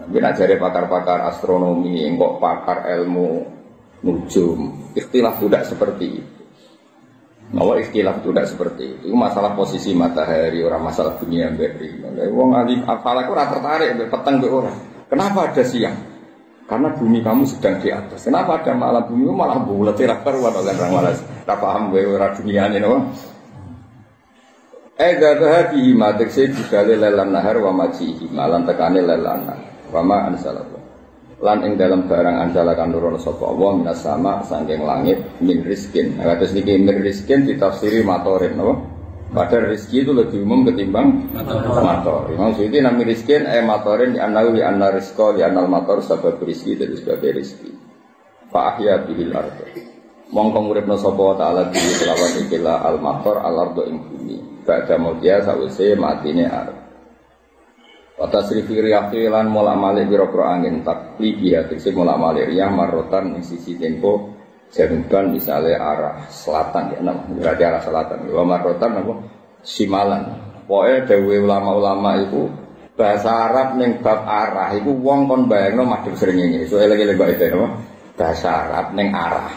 beda nek jare pakar-pakar astronomi engkok pakar ilmu nujum, ikhtilaf tidak seperti itu. Bahwa ikhtilaf itu tidak seperti itu. Itu masalah posisi matahari, orang masalah dunia beri. Wong alim afalak ora tertarik mbek peteng mbek ora. Kenapa ada siang? Karena bumi kamu sedang di atas. Kenapa ada malam bumi malah bulat ora karuan orang malas. Tak paham wae ora duniane no. Gadhabi matekse digale lelan nahar wa majihi malan tekane lelan. Wa ma ansalallahu. Lan ing dalam barang anjalakan nurono sapa Allah minas sama saking langit min rizkin. Nah, terus niki min rizkin ditafsiri matorin napa? Padahal rezeki itu lebih umum ketimbang mator. Imam Suyuti nami rizkin matorin di annahu li anna rizqa li annal mator sebab rizki itu sebagai rizki. Fa ahya bihil ardh. Mongko uripna sapa taala dhewe kelawan ikilah al mator al ardh ing bumi. Badha mutia sawise matine arep. Watasrifi riyahi lan mulak-malik pira-pira angin taklibi tegese mulak-malik riyah marotan ing sisi tempo januban misale arah selatan ya berarti arah selatan wa marotan apa simalan pokoke dawuhe ulama-ulama iku bahasa Arab ning bab arah iku wong kon bayangno madhep srengenge iso eling-eling bae apa bahasa Arab ning arah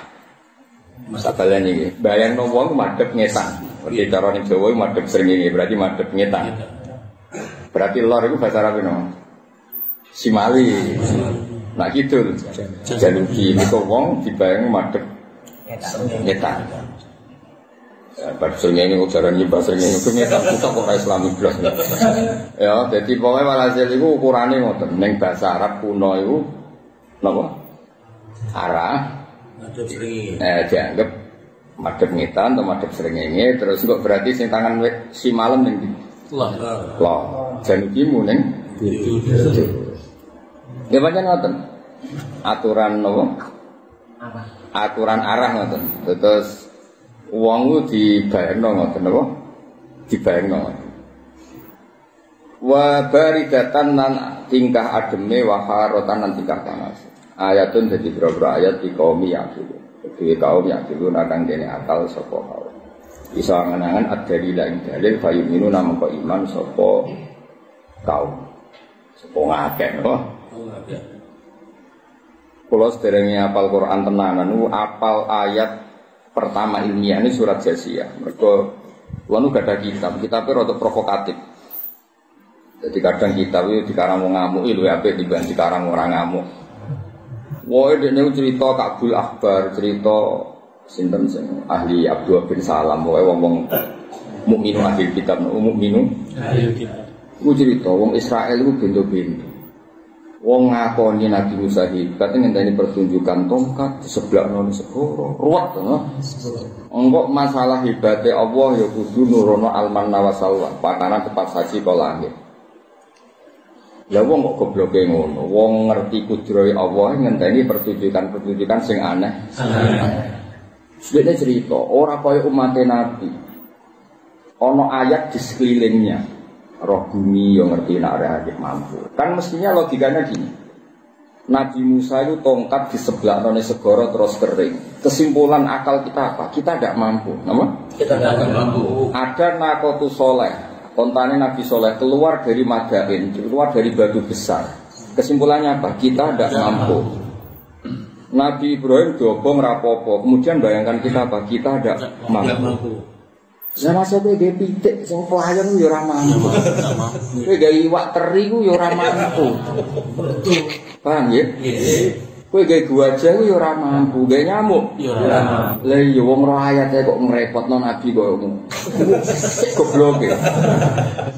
masalah iki bayangno wong madhep ngetan berarti cara ning Jawa madhep srengenge berarti madhep ngetan. Berarti lor itu bahasa Arab itu Simali. Nah gitu Janubi itu wong dibayang madhep ngetan. Bahasa ini ujaran bahasa ini ngetan kita kok Islami blas. Ya, jadi pokoknya walhasil itu ukurannya ngoten. Ning bahasa Arab kuno itu napa? Arah madhep srengenge. Dianggap madhep ngetan atau madhep srengenge terus kok berarti sing tangan si malam ning loh. Janubimu neng, ya banyak ngoten. Aturan nopo, aturan arah ngoten. Terus uangmu dibayarno ngoten nopo, dibayarno. Wa baridatan nan tingkah ademe wa harotan nan tingkah panas. Ayatun jadi beberapa ayat di kaum yakin. Di kaum yakin akan dene akal sapa kaum. Bisa ngenangan ad-dalil ing dalil fayuminu namung kok iman sapa kaum sepong akeh no. Kalau sederengnya apal Quran tenanan, apal ayat pertama ilmiah ini surat Jasiyah. Mereka lalu gak ada kitabnya rada provokatif. Jadi kadang kitab itu dikarang mau ngamuk, itu apa dibanding dikarang orang ngamuk. Wah ini cerita Kabul Akbar, cerita sinten sing ahli Abdullah bin Salam, wong mukminu ahli kitab, mukminu ahli kitab. Ku cerita wong Israel itu bendo-bendo. Wong ngakoni Nabi Musa hebat ngenteni pertunjukan tongkat di sebelah nang segoro. Ruwet to. Engko masalah hebate Allah ya kudu nurono almanna wasalwa, pakanan tepat saji kok langit. Ya wong kok gobloke ngono. Wong ngerti kudrahe Allah ngenteni pertunjukan sing aneh. Sudah cerita ora kaya umat Nabi. Ono ayat di sekelilingnya. Roh bumi yang ngerti nak ada mampu. Kan mestinya logikanya gini. Nabi Musa itu tongkat di sebelah none segoro terus kering. Kesimpulan akal kita apa? Kita tidak mampu. Nama? Kita tidak mampu. Ada nakotu soleh. Kontane Nabi Soleh keluar dari Madain, keluar dari batu besar. Kesimpulannya apa? Kita tidak mampu. Nabi Ibrahim dobong rapopo. Kemudian bayangkan kita apa? Kita tidak mampu. Lah masa kowe ge pitik sing pelayan yo ora mampu. Kowe ge iwak teri ku yo ora mampu. Paham ya? Kowe ge gajah ku yo ora mampu, ge nyamuk yo ora mampu. Lah iya wong ro ayate kok ngrepotno nabi kok ngono. Goblok e.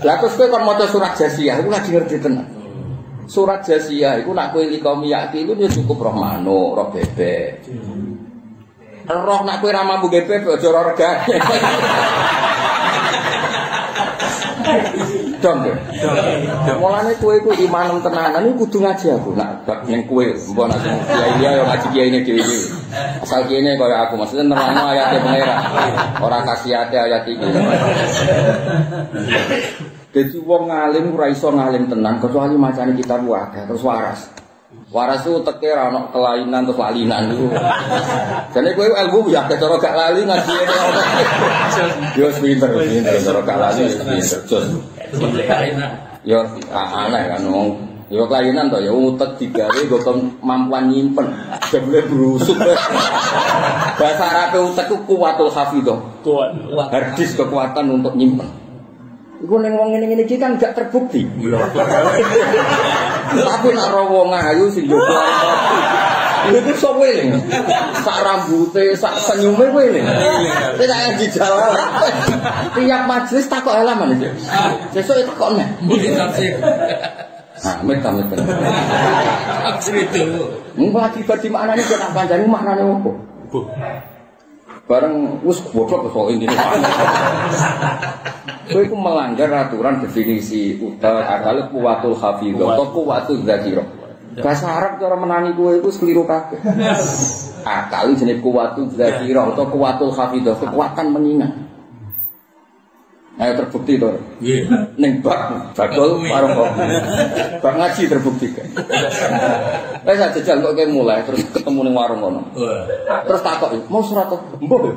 Lah terus kowe kon maca surat Jasiyah iku lagi ngerti tenan. Surat Jasiyah iku nak kowe likom yakin iku yo cukup roh manuk, roh bebek. Roh nak kowe ra mampu bebek aja ora regane. Dong. Mulane kowe iku imanem tenanan iku kudu ngaji aku. Nak bab ning kowe mbok nak kiai yo ngaji kiyaine dhewe-dhewe. Asal kene kaya aku maksudnya nerangno ayate pangeran. Ora kasihate ayat iki. Dadi wong ngalim ora iso ngalim tenan kecuali macane kitab akeh terus waras. Waras itu teke ra ono kelainan terus lalinan niku. Jane kowe ilmu ya cara gak lali ngaji ini. Yo pinter cara gak lali pinter. Yo aneh kan wong yo kelainan to ya utek digawe go kemampuan nyimpen. Jebule brusuk. Bahasa Arab utek ku kuwatul hafidhah. Kuat. Hardis kekuatan untuk nyimpen. Iku ning wong ngene-ngene iki kan gak terbukti. Tapi nek ora wong ayu sing yo itu sok weling. Sak rambute, sak senyume weling. Tidak dijalan. Tiap majelis takok halaman iki. Sesuk takok neh. Mungkin tafsir. Amit. Tafsir itu. Mbah akibat di maknane kok tak panjang maknane opo? Bareng wis goblok kok intine. Kowe iku melanggar aturan definisi utar akal kuwatul hafidhah atau kuwatul dzakirah. Bahasa Arab cara menangi kowe iku keliru kabeh. Akal jenenge kuwatul dzakirah atau kuwatul hafidhah, kekuatan mengingat. Ayo terbukti to. Nggih. Ning bakul warung kopi. Bak ngaji terbukti kan. Wis jajal kok kowe mulai terus ketemu ning warung kono. Terus takok, "Mau surat to?" Mbah.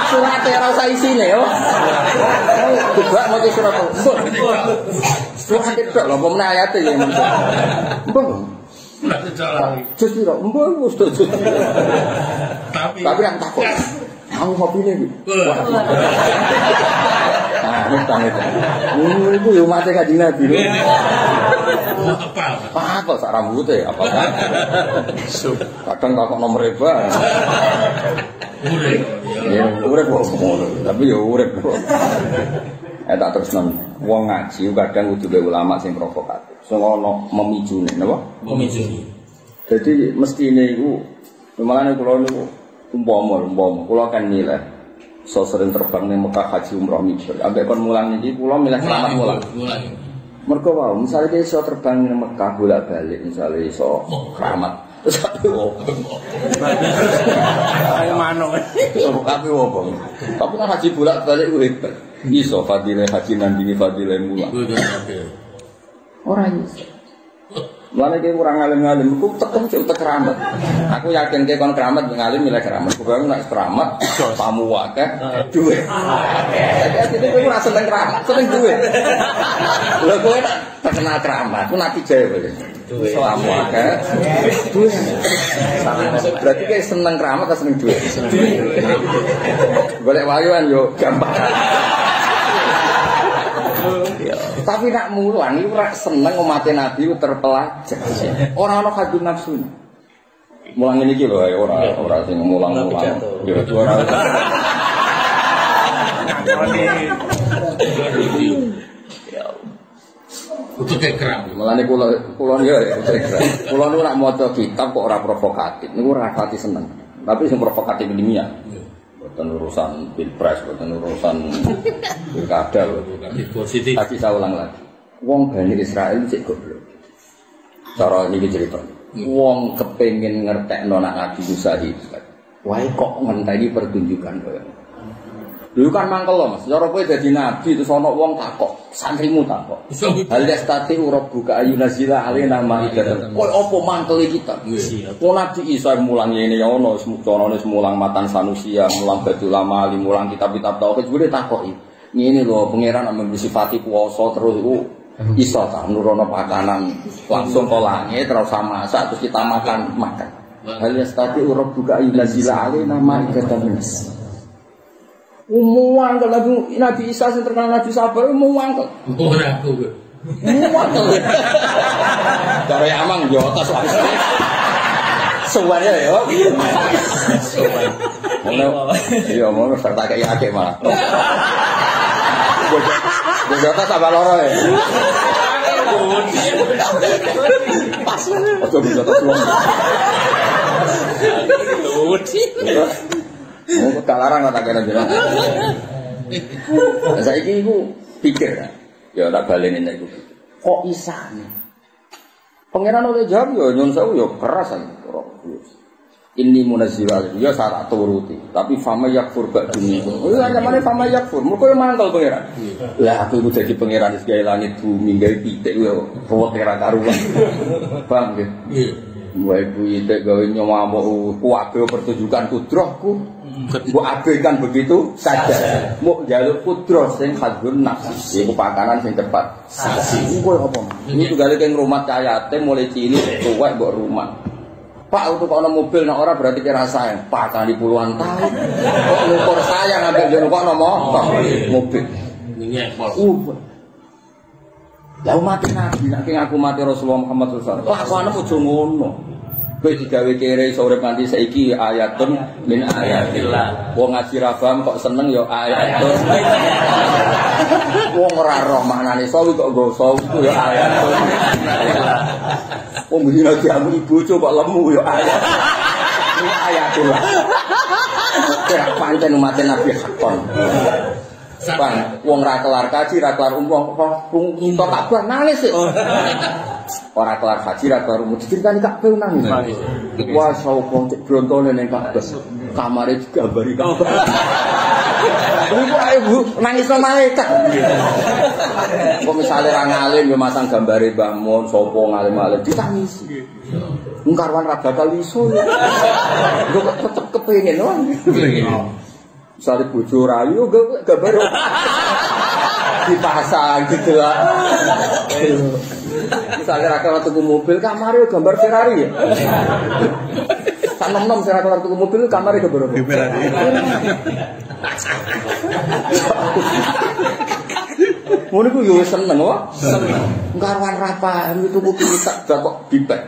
Surat ora usah isine yo. Coba mau surat to. Mbah. Surat itu lho apa meneh ayate ya. Mbah. Jus piro? Mbah wis to. Tapi nang takok. Aku kopine iki. Ah, mustahil. Iku yo mate Kanjeng Nabi lho. Apa sak rambute apa kan? Kadang kok nomor reba. Urip kok. Tapi yo urip. Tak terusno. Wong ngaji kadang kudu ulama sing provokatif. Sing ana memijune napa? Memijune. Jadi mestine iku memangane kula niku umpama kula kan milih so sering terbang ning Mekah haji umrah mikir ambek kon mulang iki kula milih selamat mulang mergo wae misale iso terbang ning Mekah bolak-balik misale iso keramat terus ayo manuk tapi opo tapi kan haji bolak-balik kuwi iso fadilah haji nandingi fadilah mulang ora iso. Mulane ki kurang alim-alim, aku tekem cek utek keramat. Aku yakin ki kon keramat ngalim milih keramat. Pokoke nek keramat tamu akeh duwe. Jadi kowe ora seneng keramat, seneng duwe. Lha kowe nek terkenal keramat, ku nabi jae kowe. Duwe tamu akeh duwe. Berarti ki seneng keramat atau seneng duwe? Golek wayuan yo gampang. Tapi nak mulang itu rak seneng umat Nabi terpelajar. Orang ana hadun nafsu. Mulang ini iki lho ora sing mulang. Ya ora. Untuk keram. Mulane kula ya keram. Kula nu nak maca kitab kok ora provokatif. Niku ora pati seneng. Tapi sing provokatif ilmiah. Bukan urusan pilpres, bukan urusan pilkada, positif. Tapi saya ulang lagi, wong Bani Israel cek goblok. Cara ini cerita, wong kepengen ngertekno nak Nabi Musa itu, wae kok ngenteni pertunjukan kowe. Dulu kan mangkel loh mas, cara kowe dadi nabi terus ana wong takok, santrimu takok. Hal yastati rabbuka ayunazila alaina ma'idatan. Kowe apa mangkele kita? Wong Nabi Isa mulang ngene ya ana semutorane mulang matan sanusia, mulang Badul Amali, mulang kitab-kitab tauhid jebule takoki. Ngene lho pangeran amung sifati kuwasa terus iku iso ta nurono pakanan langsung ke langit terus masak terus kita makan. Hal yastati rabbuka ayunazila alaina ma'idatan. Umuan kalau Nabi Isa yang terkenal Nabi Sabar umuan kok. Ora aku. Umuan kok. Cara amang yo tas langsung. Suwanya ya. Iya mau serta kayak akeh malah. Bojo tas apa loro ya. Pas. Ojo bojo tas wong. Mau kelarang tak kira bilang. Saya ini aku pikir, ya tak baleni nek iku. Kok isane? Pangeran oleh jawab ya nyun sewu ya keras ae. Ini munazzilal ya syarat turuti, tapi fama yakfur ba'duni. Oh ya zamane fama yakfur, mergo mantel pangeran. Lah aku iku dadi pangeran wis gawe langit bumi, gawe pitik yo ruwet ora karuan. Bang nggih. Wae kuwi tek gawe nyamuk kuwabe pertunjukan kudrohku. Mbok abaikan begitu saja. Mbok njaluk kudroh sing hadun nafsi. Iku pakanan sing cepat. Sasi. Iku apa? Ini tugale keng rumah cayate mulai cilik tuwek mbok rumah. Pak untuk kono mobil nak orang berarti kira sayang. Pak kali puluhan tahun. Kok ngukur sayang ambek jono kok motor mobil. Ya umat Nabi nek aku mati Rasulullah Muhammad sallallahu alaihi wasallam. Kelakuane ojo ngono. Kowe digawe kere sore nganti saiki ayatun min ayatillah. Wong ngaji ra paham kok seneng ya ayatun. Wong ora roh maknane sawi kok nggo sawu ya ayatun. Wong dina diamu bojo kok lemu ya ayat. Ini ayatullah. Kira pancen umat Nabi hakon. Bang, wong ra kelar kaji, ra kelar umroh, entuk kabar nangis sih. Ora kelar haji, ra kelar umroh, diceritani Ka'bah nangis. Wah, sapa cek brontone ning Ka'bah. Kamare digambari Ka'bah. Iku ibu nangis nang malaikat. Kok misale ra ngalim yo masang gambare Mbah Mun, sapa ngalim-alim ditangisi. Wong karwan ra bakal iso. Kok tetep kepengin wae. Misalnya bojo rayu gambar dipasang gitu lah. Misalnya rakyat tuku mobil kamarnya gambar Ferrari ya. Kan nom-nom saya rakyat tuku mobil kamarnya gambar Ferrari. Ngono ku yo seneng wae. Seneng. Karwan ra paham itu mobil tak kok dipek.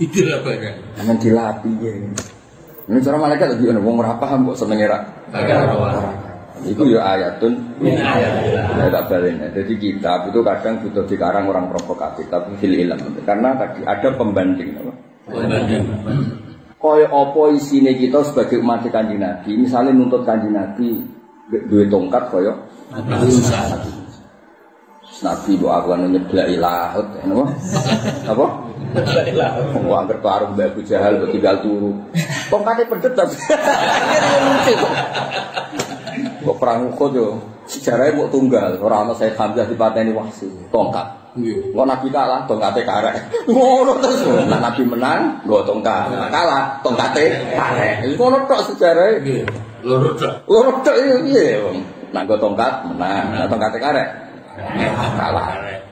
Itu apa kan? Nang dilapi ya. Ini cara malaikat lagi wong ora paham kok senenge ra. Iku ya ayatun min ayatillah. Ya tak balenya. Jadi kitab itu kadang butuh dikarang orang provokatif tapi fil ilm. Karena tadi ada pembanding apa? Pembanding. Kaya apa isine kita sebagai umat Kanjeng Nabi, misalnya nuntut Kanjeng Nabi duwe tongkat kaya Nabi mbok aku nyeblaki laut, napa? Apa? Wong angger karo Mbak Abu Jahal kok tinggal turu. Tongkate pedet tapi. Kok perang Uhud yo sejarahnya mau tunggal, ora ana Said Hamzah dipateni Wahsi. Tongkat. Nggih. Kok Nabi kalah tongkate karek. Ngono terus. Nah Nabi menang, nggo tongkat. Nah, kalah tongkate karek. Iku ngono tok sejarahe. Nggih. Loro tok. Loro tok iya. Nah nggo tongkat menang, nah tongkate karek. Kalah.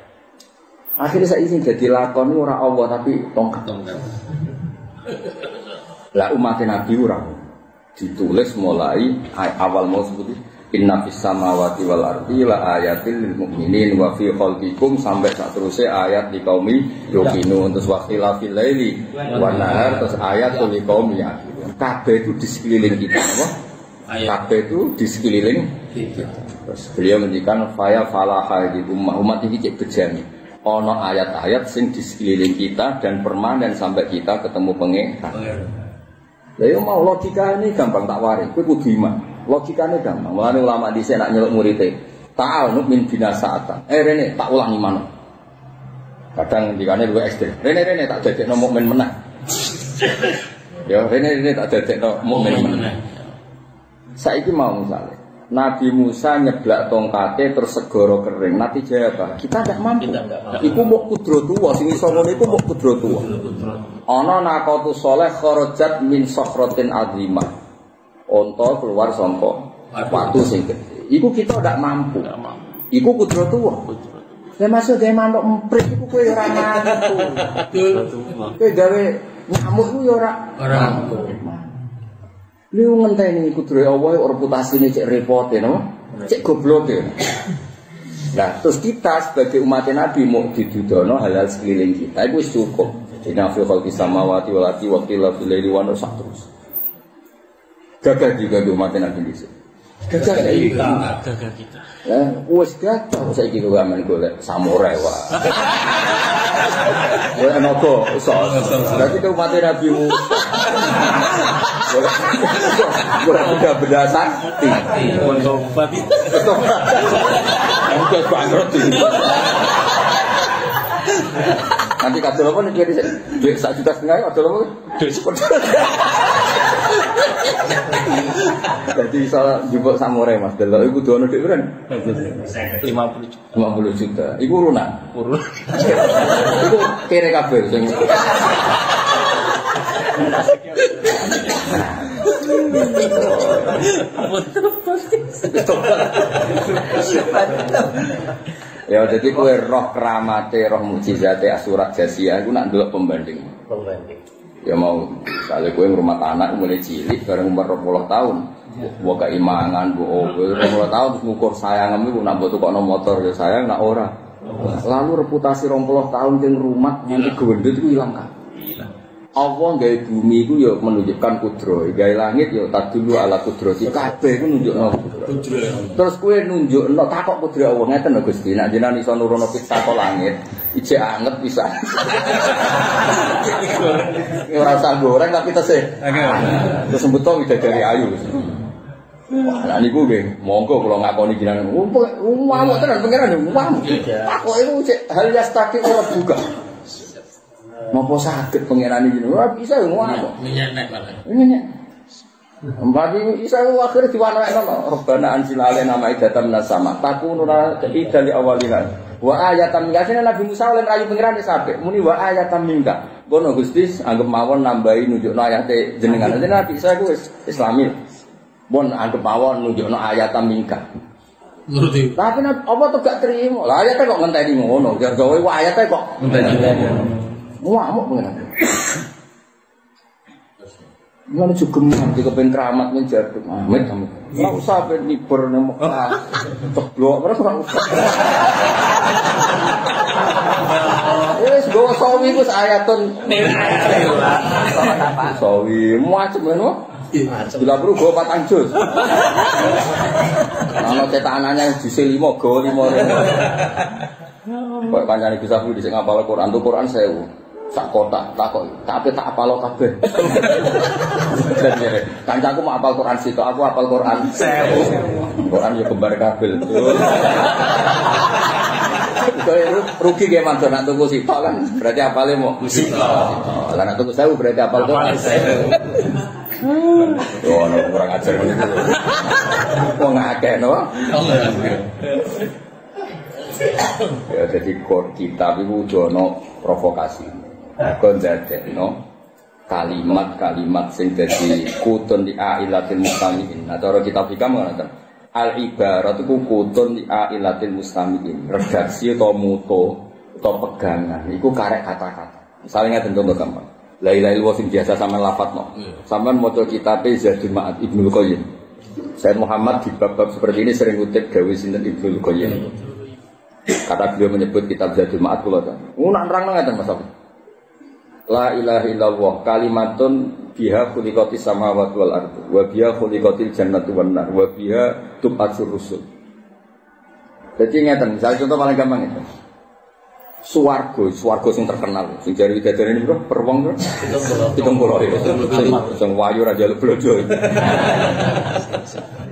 Akhirnya saya izin jadi lakon ora Allah tapi tongkat. Lah umat Nabi ora ditulis mulai awal mau seperti inna fis samawati wal ardi la ayatin lil mu'minin wa fi khalqikum sampai saterusé ayat di qaumi yuqinu terus waqtilafil laili wan nahar terus ayat li qaumi yaqilun. Kabeh itu di sekeliling kita apa? Kabeh itu di sekeliling kita. Terus beliau ngendikan faya falaha di umat ini cek bejani. Ono ayat-ayat sing di sekeliling kita dan permanen sampai kita ketemu pengeran. Lah yo mau logika ini gampang tak waris, kowe kudu iman. Logikane gampang. Mulane ulama dhisik nak nyeluk murid-e. Ta'al min binasa'atan. Rene tak ulangi manut. Kadang ndikane luwih ekstrem. Rene tak dadekno mukmin menang. Ya rene tak dadekno mukmin menang. Saiki mau misalnya Nabi Musa nyeblak tongkate terus segara kering. Natijah apa? Kita tidak mampu. Iku mau kudrotuwa, sing iso ngono iku mau kudrotuwa. Ana naqatu saleh kharajat min sakhratin azimah. Onto keluar saka watu sing gedhe. Iku kita tidak mampu. Iku kudrotuwa. Lah masuk gawe manuk emprit iku kowe ora mampu. Kowe gawe nyamuk iku ya ora mampu. Lu ngenteni kudrohe Allah reputasine cek repote no. Cek gobloke. Nah, terus kita sebagai umat Nabi mau didudono halal sekeliling kita itu wis cukup. Inna fi khalqis samawati wal ardi wa ikhtilafil laili wan nahar terus. Gagah juga umat Nabi dhisik. Gagah kita. Ya, wis gagah saiki kok aman golek samurai wae. Ya nopo iso. Berarti ke umat Nabi Musa. Udah berdasar untuk babi. Mungkin bangkrut ini. Nanti kadang apa nih duit 1,5 juta kadang apa? Duit seperti. Jadi soal jumbo samurai mas, delok iku dono duit berapa? 50 juta. Iku lunak. Iku kere kabeh sing. Ya jadi kowe roh keramate, roh mukjizate Asurat Jasiyah iku nak ndelok pembanding. Ya mau kalau kowe ngrumat anak mulai cilik bareng umur 20 tahun. Mbok keimangan, mbok 20 tahun terus ngukur sayangem iku nak mbok tukokno motor ya sayang nak ora. Lalu reputasi 20 tahun yang rumah nanti gendut itu hilang kan? Allah gawe bumi itu ya menunjukkan kudro, gawe langit ya tak dulu ala kudro si kabeh itu nunjukno kudro. Terus kue nunjukno takok kudro Allah ngeten lho Gusti, nek jenengan iso nurono pita ke langit, ijek anget bisa. Ora usah goreng tapi tesih. Terus mbuto widadari ayu. Lah niku nggih, monggo kula ngakoni jenengan. Ngamuk tenan pangeran ngamuk. Takok iku cek hal yastaqi ora buka. Napa saged pangeran iki ora bisa ngamuk. Nyenek malah. Nyenek. Mbadi isa akhir diwanakno Rabbana anzil alaina ma'idatan minas sama. Takununa idali awalina. Wa ayatan minka Nabi Musa oleh rayu pangeran sampe muni wa ayatan minka. Ngono Gusti anggap mawon nambahi nunjukno ayate jenengan. Nabi Isa ku wis Islami. Bon anggap mawon nunjukno ayatan minka. Nuruti. Tapi apa tuh gak terima? Lah ayate kok ngenteni ngono. Gawe ayate kok ngenteni. Ngamuk pengen. Ngono juga nanti kepen keramat menjadi amit kamu. Ora usah ben niber nang Mekah. Ceblok ora usah. Wis go sawi ku ayatun. Sawi macam ngono. Bila perlu go 4 juz. Ana cetanane juz 5 go 5. Kok kancane bisa kuwi sing ngapal Quran tuh Quran 1000. Sak kotak takok tapi tak apal kabeh. Kancaku mau apal Quran situ, aku apal Quran 1000. Quran yo kembar kabel. Rugi ge mantu nak tuku sitok kan. Berarti apale mau sitok. Lah nak tuku 1000 berarti apal Quran 1000. Yo ono kurang ajar ngene iki. Wong akeh no. Ya jadi kitab iku jono provokasi. Kon dadekno kalimat-kalimat sing dadi kutun di ailatil mustamiin. Nah, cara kitab fikih mengatakan al ibarat iku kutun di ailatil mustamiin. Redaksi atau muto atau pegangan iku karek kata-kata. Misalnya ngeten contoh gampang. La ilaha illallah sing biasa sampean lafadzno. Sampean maca kitab Zadul Ma'ad Ibnu Qayyim. Sayyid Muhammad di bab-bab seperti ini sering kutip dawuh sinten Ibnu Qayyim. Kata beliau menyebut kitab Zadul Ma'ad kula ta. Nak nerangno ngeten Mas Abi. La ilaha illallah kalimatun biha khuliqatis samawati wal ardu wa biha khuliqatil jannatu wan nar wa biha tub'atsur rusul. Dadi ngeten, misal contoh paling gampang itu. Swarga sing terkenal, sing jare widadari niku per wong 70 sing wayu ra njaluk blojo.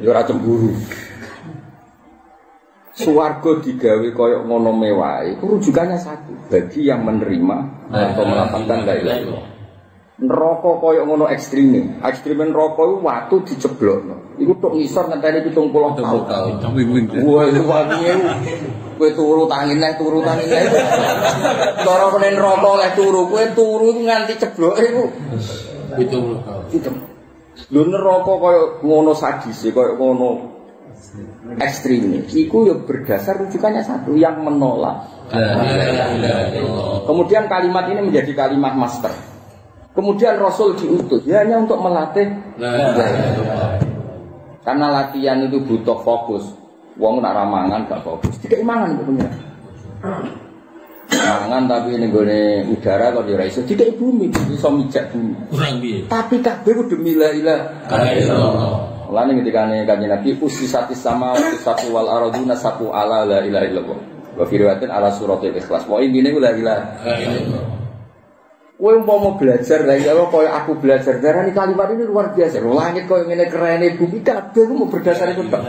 Yo ora cemburu. Swarga digawe kaya ngono mewah, itu rujukannya satu bagi yang menerima atau melafalkan la ilaha illallah. Neraka kaya ngono ekstreme neraka iku watu diceblokno. Iku tok ngisor ngenteni 70 tahun. Wah, itu wanginya kowe turu tangine. Cara kene neraka oleh turu, kowe turu iku nganti cebloke iku 70 tahun. Lho neraka kaya ngono sadise, kaya ngono ekstrim iku ya berdasar rujukannya satu yang menolak. Kemudian kalimat ini menjadi kalimat master. Kemudian Rasul diutus ya hanya untuk melatih. Karena latihan itu butuh fokus. Wong nak ramangan gak fokus. Tidak imangan punya. Mangan tapi ning gone udara kok ora iso tidak bumi, iso mijak bumi. Kurang piye? Tapi kabeh kudu la ilaha illallah. Lan ngendikane Kanjeng Nabi usisatis sama satu wal araduna sapu ala la ilaha illallah. Wa fi riwayatin ala suratul ikhlas. Pokoke intine ku la ilaha illallah. Kowe umpama belajar la ilaha koyo aku belajar darani kalimat ini luar biasa. Langit koyo ngene kerene bumi kabeh ku berdasar itu tok.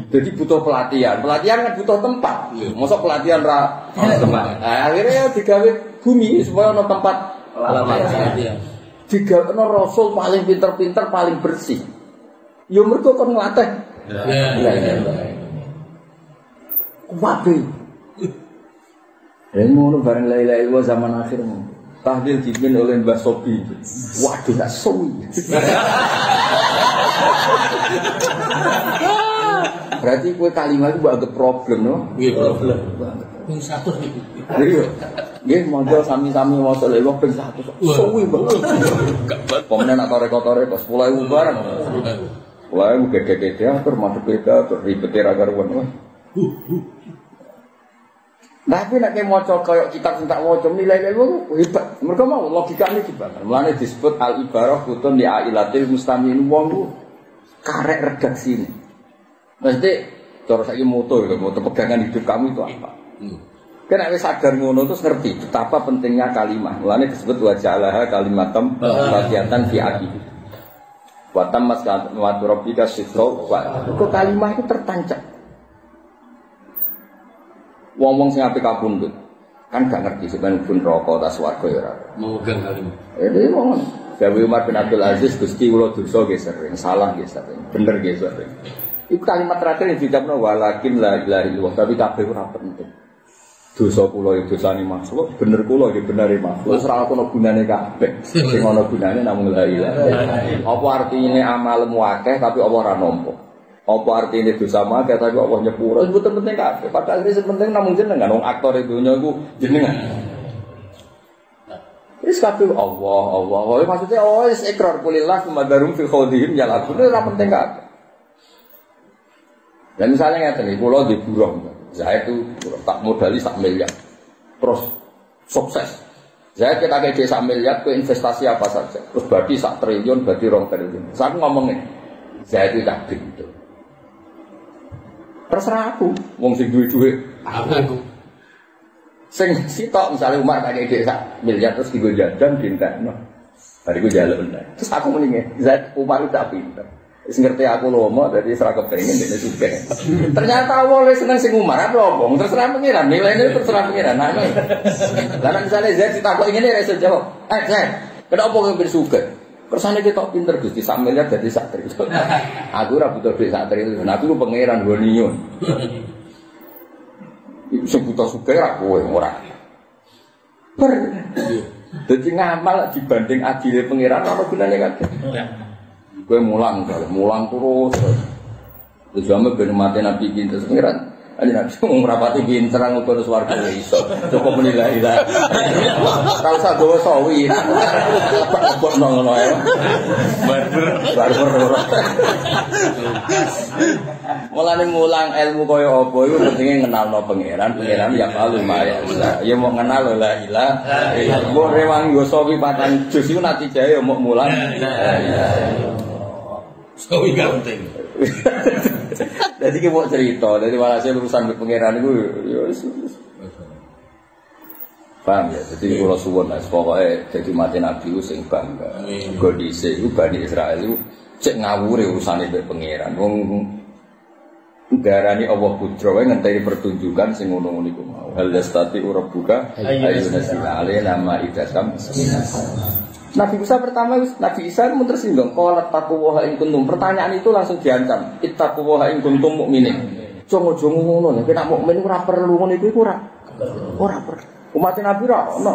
Jadi butuh pelatihan. Pelatihan kan butuh tempat. Mosok pelatihan ra tempat. Akhirnya digawe bumi supaya ono tempat pelatihan. Digawe Rasul paling pinter-pinter, paling bersih. Ya mergo kon nglatih. Kuwabe. Ngono bareng la ilaha illallah zaman akhir. Tahlil dipimpin oleh Mbah Sobi. Waduh gak suwi. Berarti kue kalimat itu anggap problem, no? Iya problem. Ping 100 niku. Iya. Nggih, monggo sami-sami maca lha ping 100. Suwi banget. Pemene nak tore-tore kok 10.000 barang. Wah, gede-gede atur madhep beda tur ribet ra karuan. Tapi nek maca kaya kitab sing tak waca nilai-nilai hebat. Mergo mau logikane dibakar. Mulane disebut al-ibarah kutun li ailatil mustamin wong ku karek redaksine. Mesti cara saiki moto pegangan hidup kamu itu apa? Kan wis sadar ngono terus ngerti betapa pentingnya kalimat. Mulane disebut waja'alaha kalimatam baqiyatan fi aqibi. Wa tammas kalimatu rabbika sidqa wa kok kalimat itu tertancap. Wong-wong sing apik kapundhut kan gak ngerti sebenarnya pun rokok ta swarga ya ora. Memegang kalimat. Iki wong Dewi Umar bin Abdul Aziz Gusti kula dosa nggih sering, salah nggih sering, bener nggih sering. Iku kalimat terakhir yang diucapno walakin la ilaha illallah tapi kabeh ora penting. Dosa kula iki dosane makhluk, bener kula iki benere makhluk. Wis ora ono gunane kabeh. Sing ono gunane namung la ilaha illallah. Apa artine amalmu akeh tapi apa ora nampa? Apa artine dosa akeh tapi Allah nyepuro? Wis mboten penting kabeh. Padahal sing penting namung jenengan wong aktor e donya iku jenengan. Wis kabeh Allah. Maksudnya wis ikrar kulillah madarum fi khodihim ya lagu ora penting kabeh. Dan misalnya ngeten iki kula di burung, saya itu tak modali 1 miliar. Terus sukses. Saya kita kayak 1 miliar ke investasi apa saja. Terus berarti 1 triliun, berarti 2 triliun. Saya ngomongin, saya itu tak gitu. Terserah aku, wong sing duwe-duwe. Aku. Sing sitok misalnya Umar kayak 1 miliar terus digo jajan dintekno. Bariku njaluk ndak. Terus aku mendinge, Zaid Umar itu tak pinter. Wis ngerti aku lomo dadi ora kepengin dene sugih. Ternyata awale seneng sing Umar apa wong terserah pengiran, nilainya terserah pengiran. Lah nek misale Zaid ditakoki ngene ra iso jawab. Zaid, kenapa kowe ben sugih? Kersane ketok pinter Gusti 1 miliar dadi 1 triliun. Aku ora butuh duit 1 triliun, aku ku pengiran goniun. Iku sing butuh sugih ra kowe ora. Dadi ngamal dibanding adile pengiran ana gunane kabeh. Gue mulang terus. Terus zaman ben mati Nabi pinter pengiran. Ani Nabi ngrapati pinter ngukur swarga iso. Cukup menilai lah. Kalau usah gowo sawi. Kok ngono ae. Barber. Mulane mulang ilmu kaya apa iku pentinge ngenalno pangeran ya palu maya. Ya mau ngenal la ilaha. Mbok rewangi go sawi 4 juz iku natijae ya mau mulang. Sawi penting. Jadi kita mau cerita, jadi walhasil urusan pengiran itu ya paham ya, jadi kalau suwon lah, pokoknya jadi mati Nabi itu sing bangga. Godise itu Bani Israel itu cek ngawur urusan itu pengiran. Darani Allah putra wae ngenteni pertunjukan sing ngono-ngono iku mau. Hal yastati rabbuka ayyuna sila alaina ma idasam. Nabi Musa pertama, Nabi Isa itu tersinggung. Qalat taqwa in kuntum. Pertanyaan itu langsung diancam. Ittaqwa in kuntum mukminin. Jongo-jongo ngono nek nek mukmin ora perlu ngono iku ora. Ora perlu. Umat Nabi ora ono.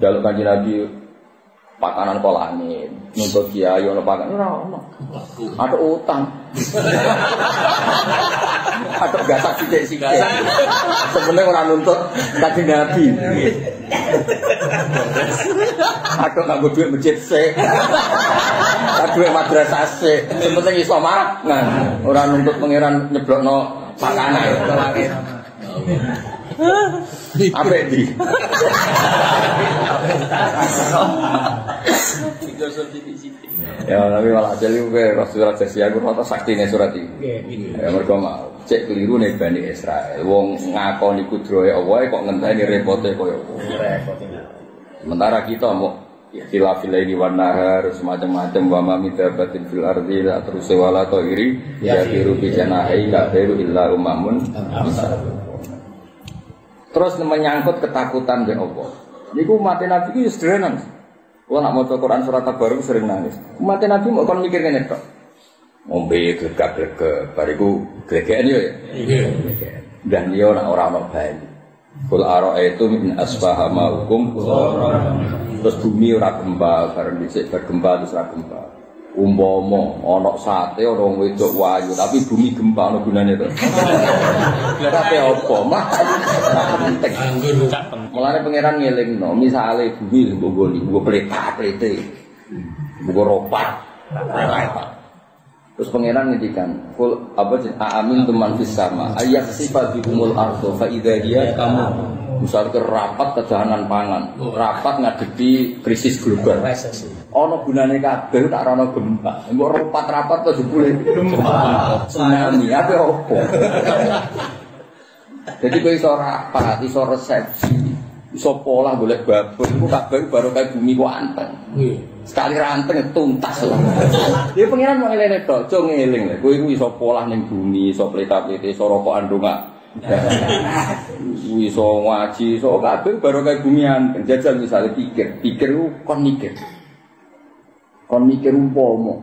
Dalem kanjeng Nabi pakanan kolane, nuntut kiai ono pakanan ora ono. Ada utang. Atau gasak sithik-sithik. Sebenarnya ora nuntut kanjeng Nabi. Aku nganggo duit masjid sik. Tak duit madrasah sik. Sing penting iso mangan. Ora nuntut pangeran nyeblokno pakanan. Apa iki? Ya, tapi malah jadi gue surat sesi aku rata saktine surat iki. Ya mergo mau cek keliru nih Bani Israil. Wong ngakoni kudrohe Allah kok ngenteni repote koyo. Sementara kita mau khilafil laili wan nahar semacam-macam wa ma midabatin fil ardi la terus wala qairi ya biru bi janahi la biru illa umamun. Terus menyangkut ketakutan be Allah. Niku umat Nabi iki sederhana. Wong nak maca Quran surat Tabarok sering nangis. Umat Nabi mau kon mikir ngene tok. Ngombe glegak-glegek bariku glegeken yo ya. Dan yo ora ono bae. Kul ara'aitu min asbaha ma'ukum terus bumi ora gempa, bareng dhisik bergempa terus ora gempa. Umpama ana sate ana wong wedok wayu tapi bumi gempa ana gunane to. Lha tapi apa? Mah penting. Mulane pangeran ngelingno, misale bumi mbok goni, mbok pletak-plete. Mbok ropat. Terus pangeran ngendikan, "Qul apa amin tuman fis sama, ayaksifa bikumul ardo fa idza hiya kamu." Misal ke rapat ketahanan pangan, rapat ngadepi krisis global. Ono gunane kabeh tak ana gempa. Mbok rapat-rapat kok jebule gempa. Tsunami apa opo? Jadi kowe iso rapat, iso resepsi, iso pola golek babon iku kabeh baru kayak bumi kok anteng. Sekali ranteng tuntas lho. Dia pengiran mau ngelene tok, aja ngeling lho. Kowe iku iso pola ning bumi, iso pleta-plete, iso rokokan ndongak. Iso ngaji, iso kabeh baru kayak bumi anteng. Jajal misalnya pikir ku kon mikir. Kon mikir umpama.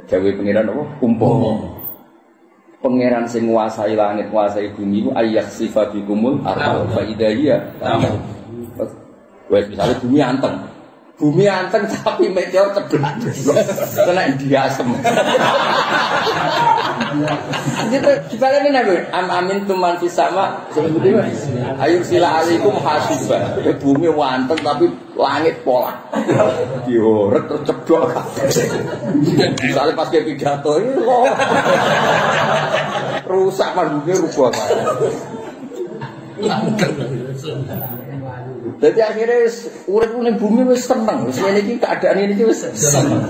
Dewe pengiran apa? Umpama. Pangeran sing nguasai langit, nguasai bumi ku ayaksifa bikumul ardo fa idza wes misalnya bumi anteng. Bumi anteng tapi meteor ceblak. Kena diasem. Gitu dibaleni nek amin tuman fis sama sebuti ayo sila alaikum hasiba. Bumi anteng tapi langit pola. Diorek terceblok. Misalnya pas ke pidato ini rusak pandungnya rubah. Jadi akhirnya urip ning bumi wis seneng, wis ngene iki keadaan ini wis seneng.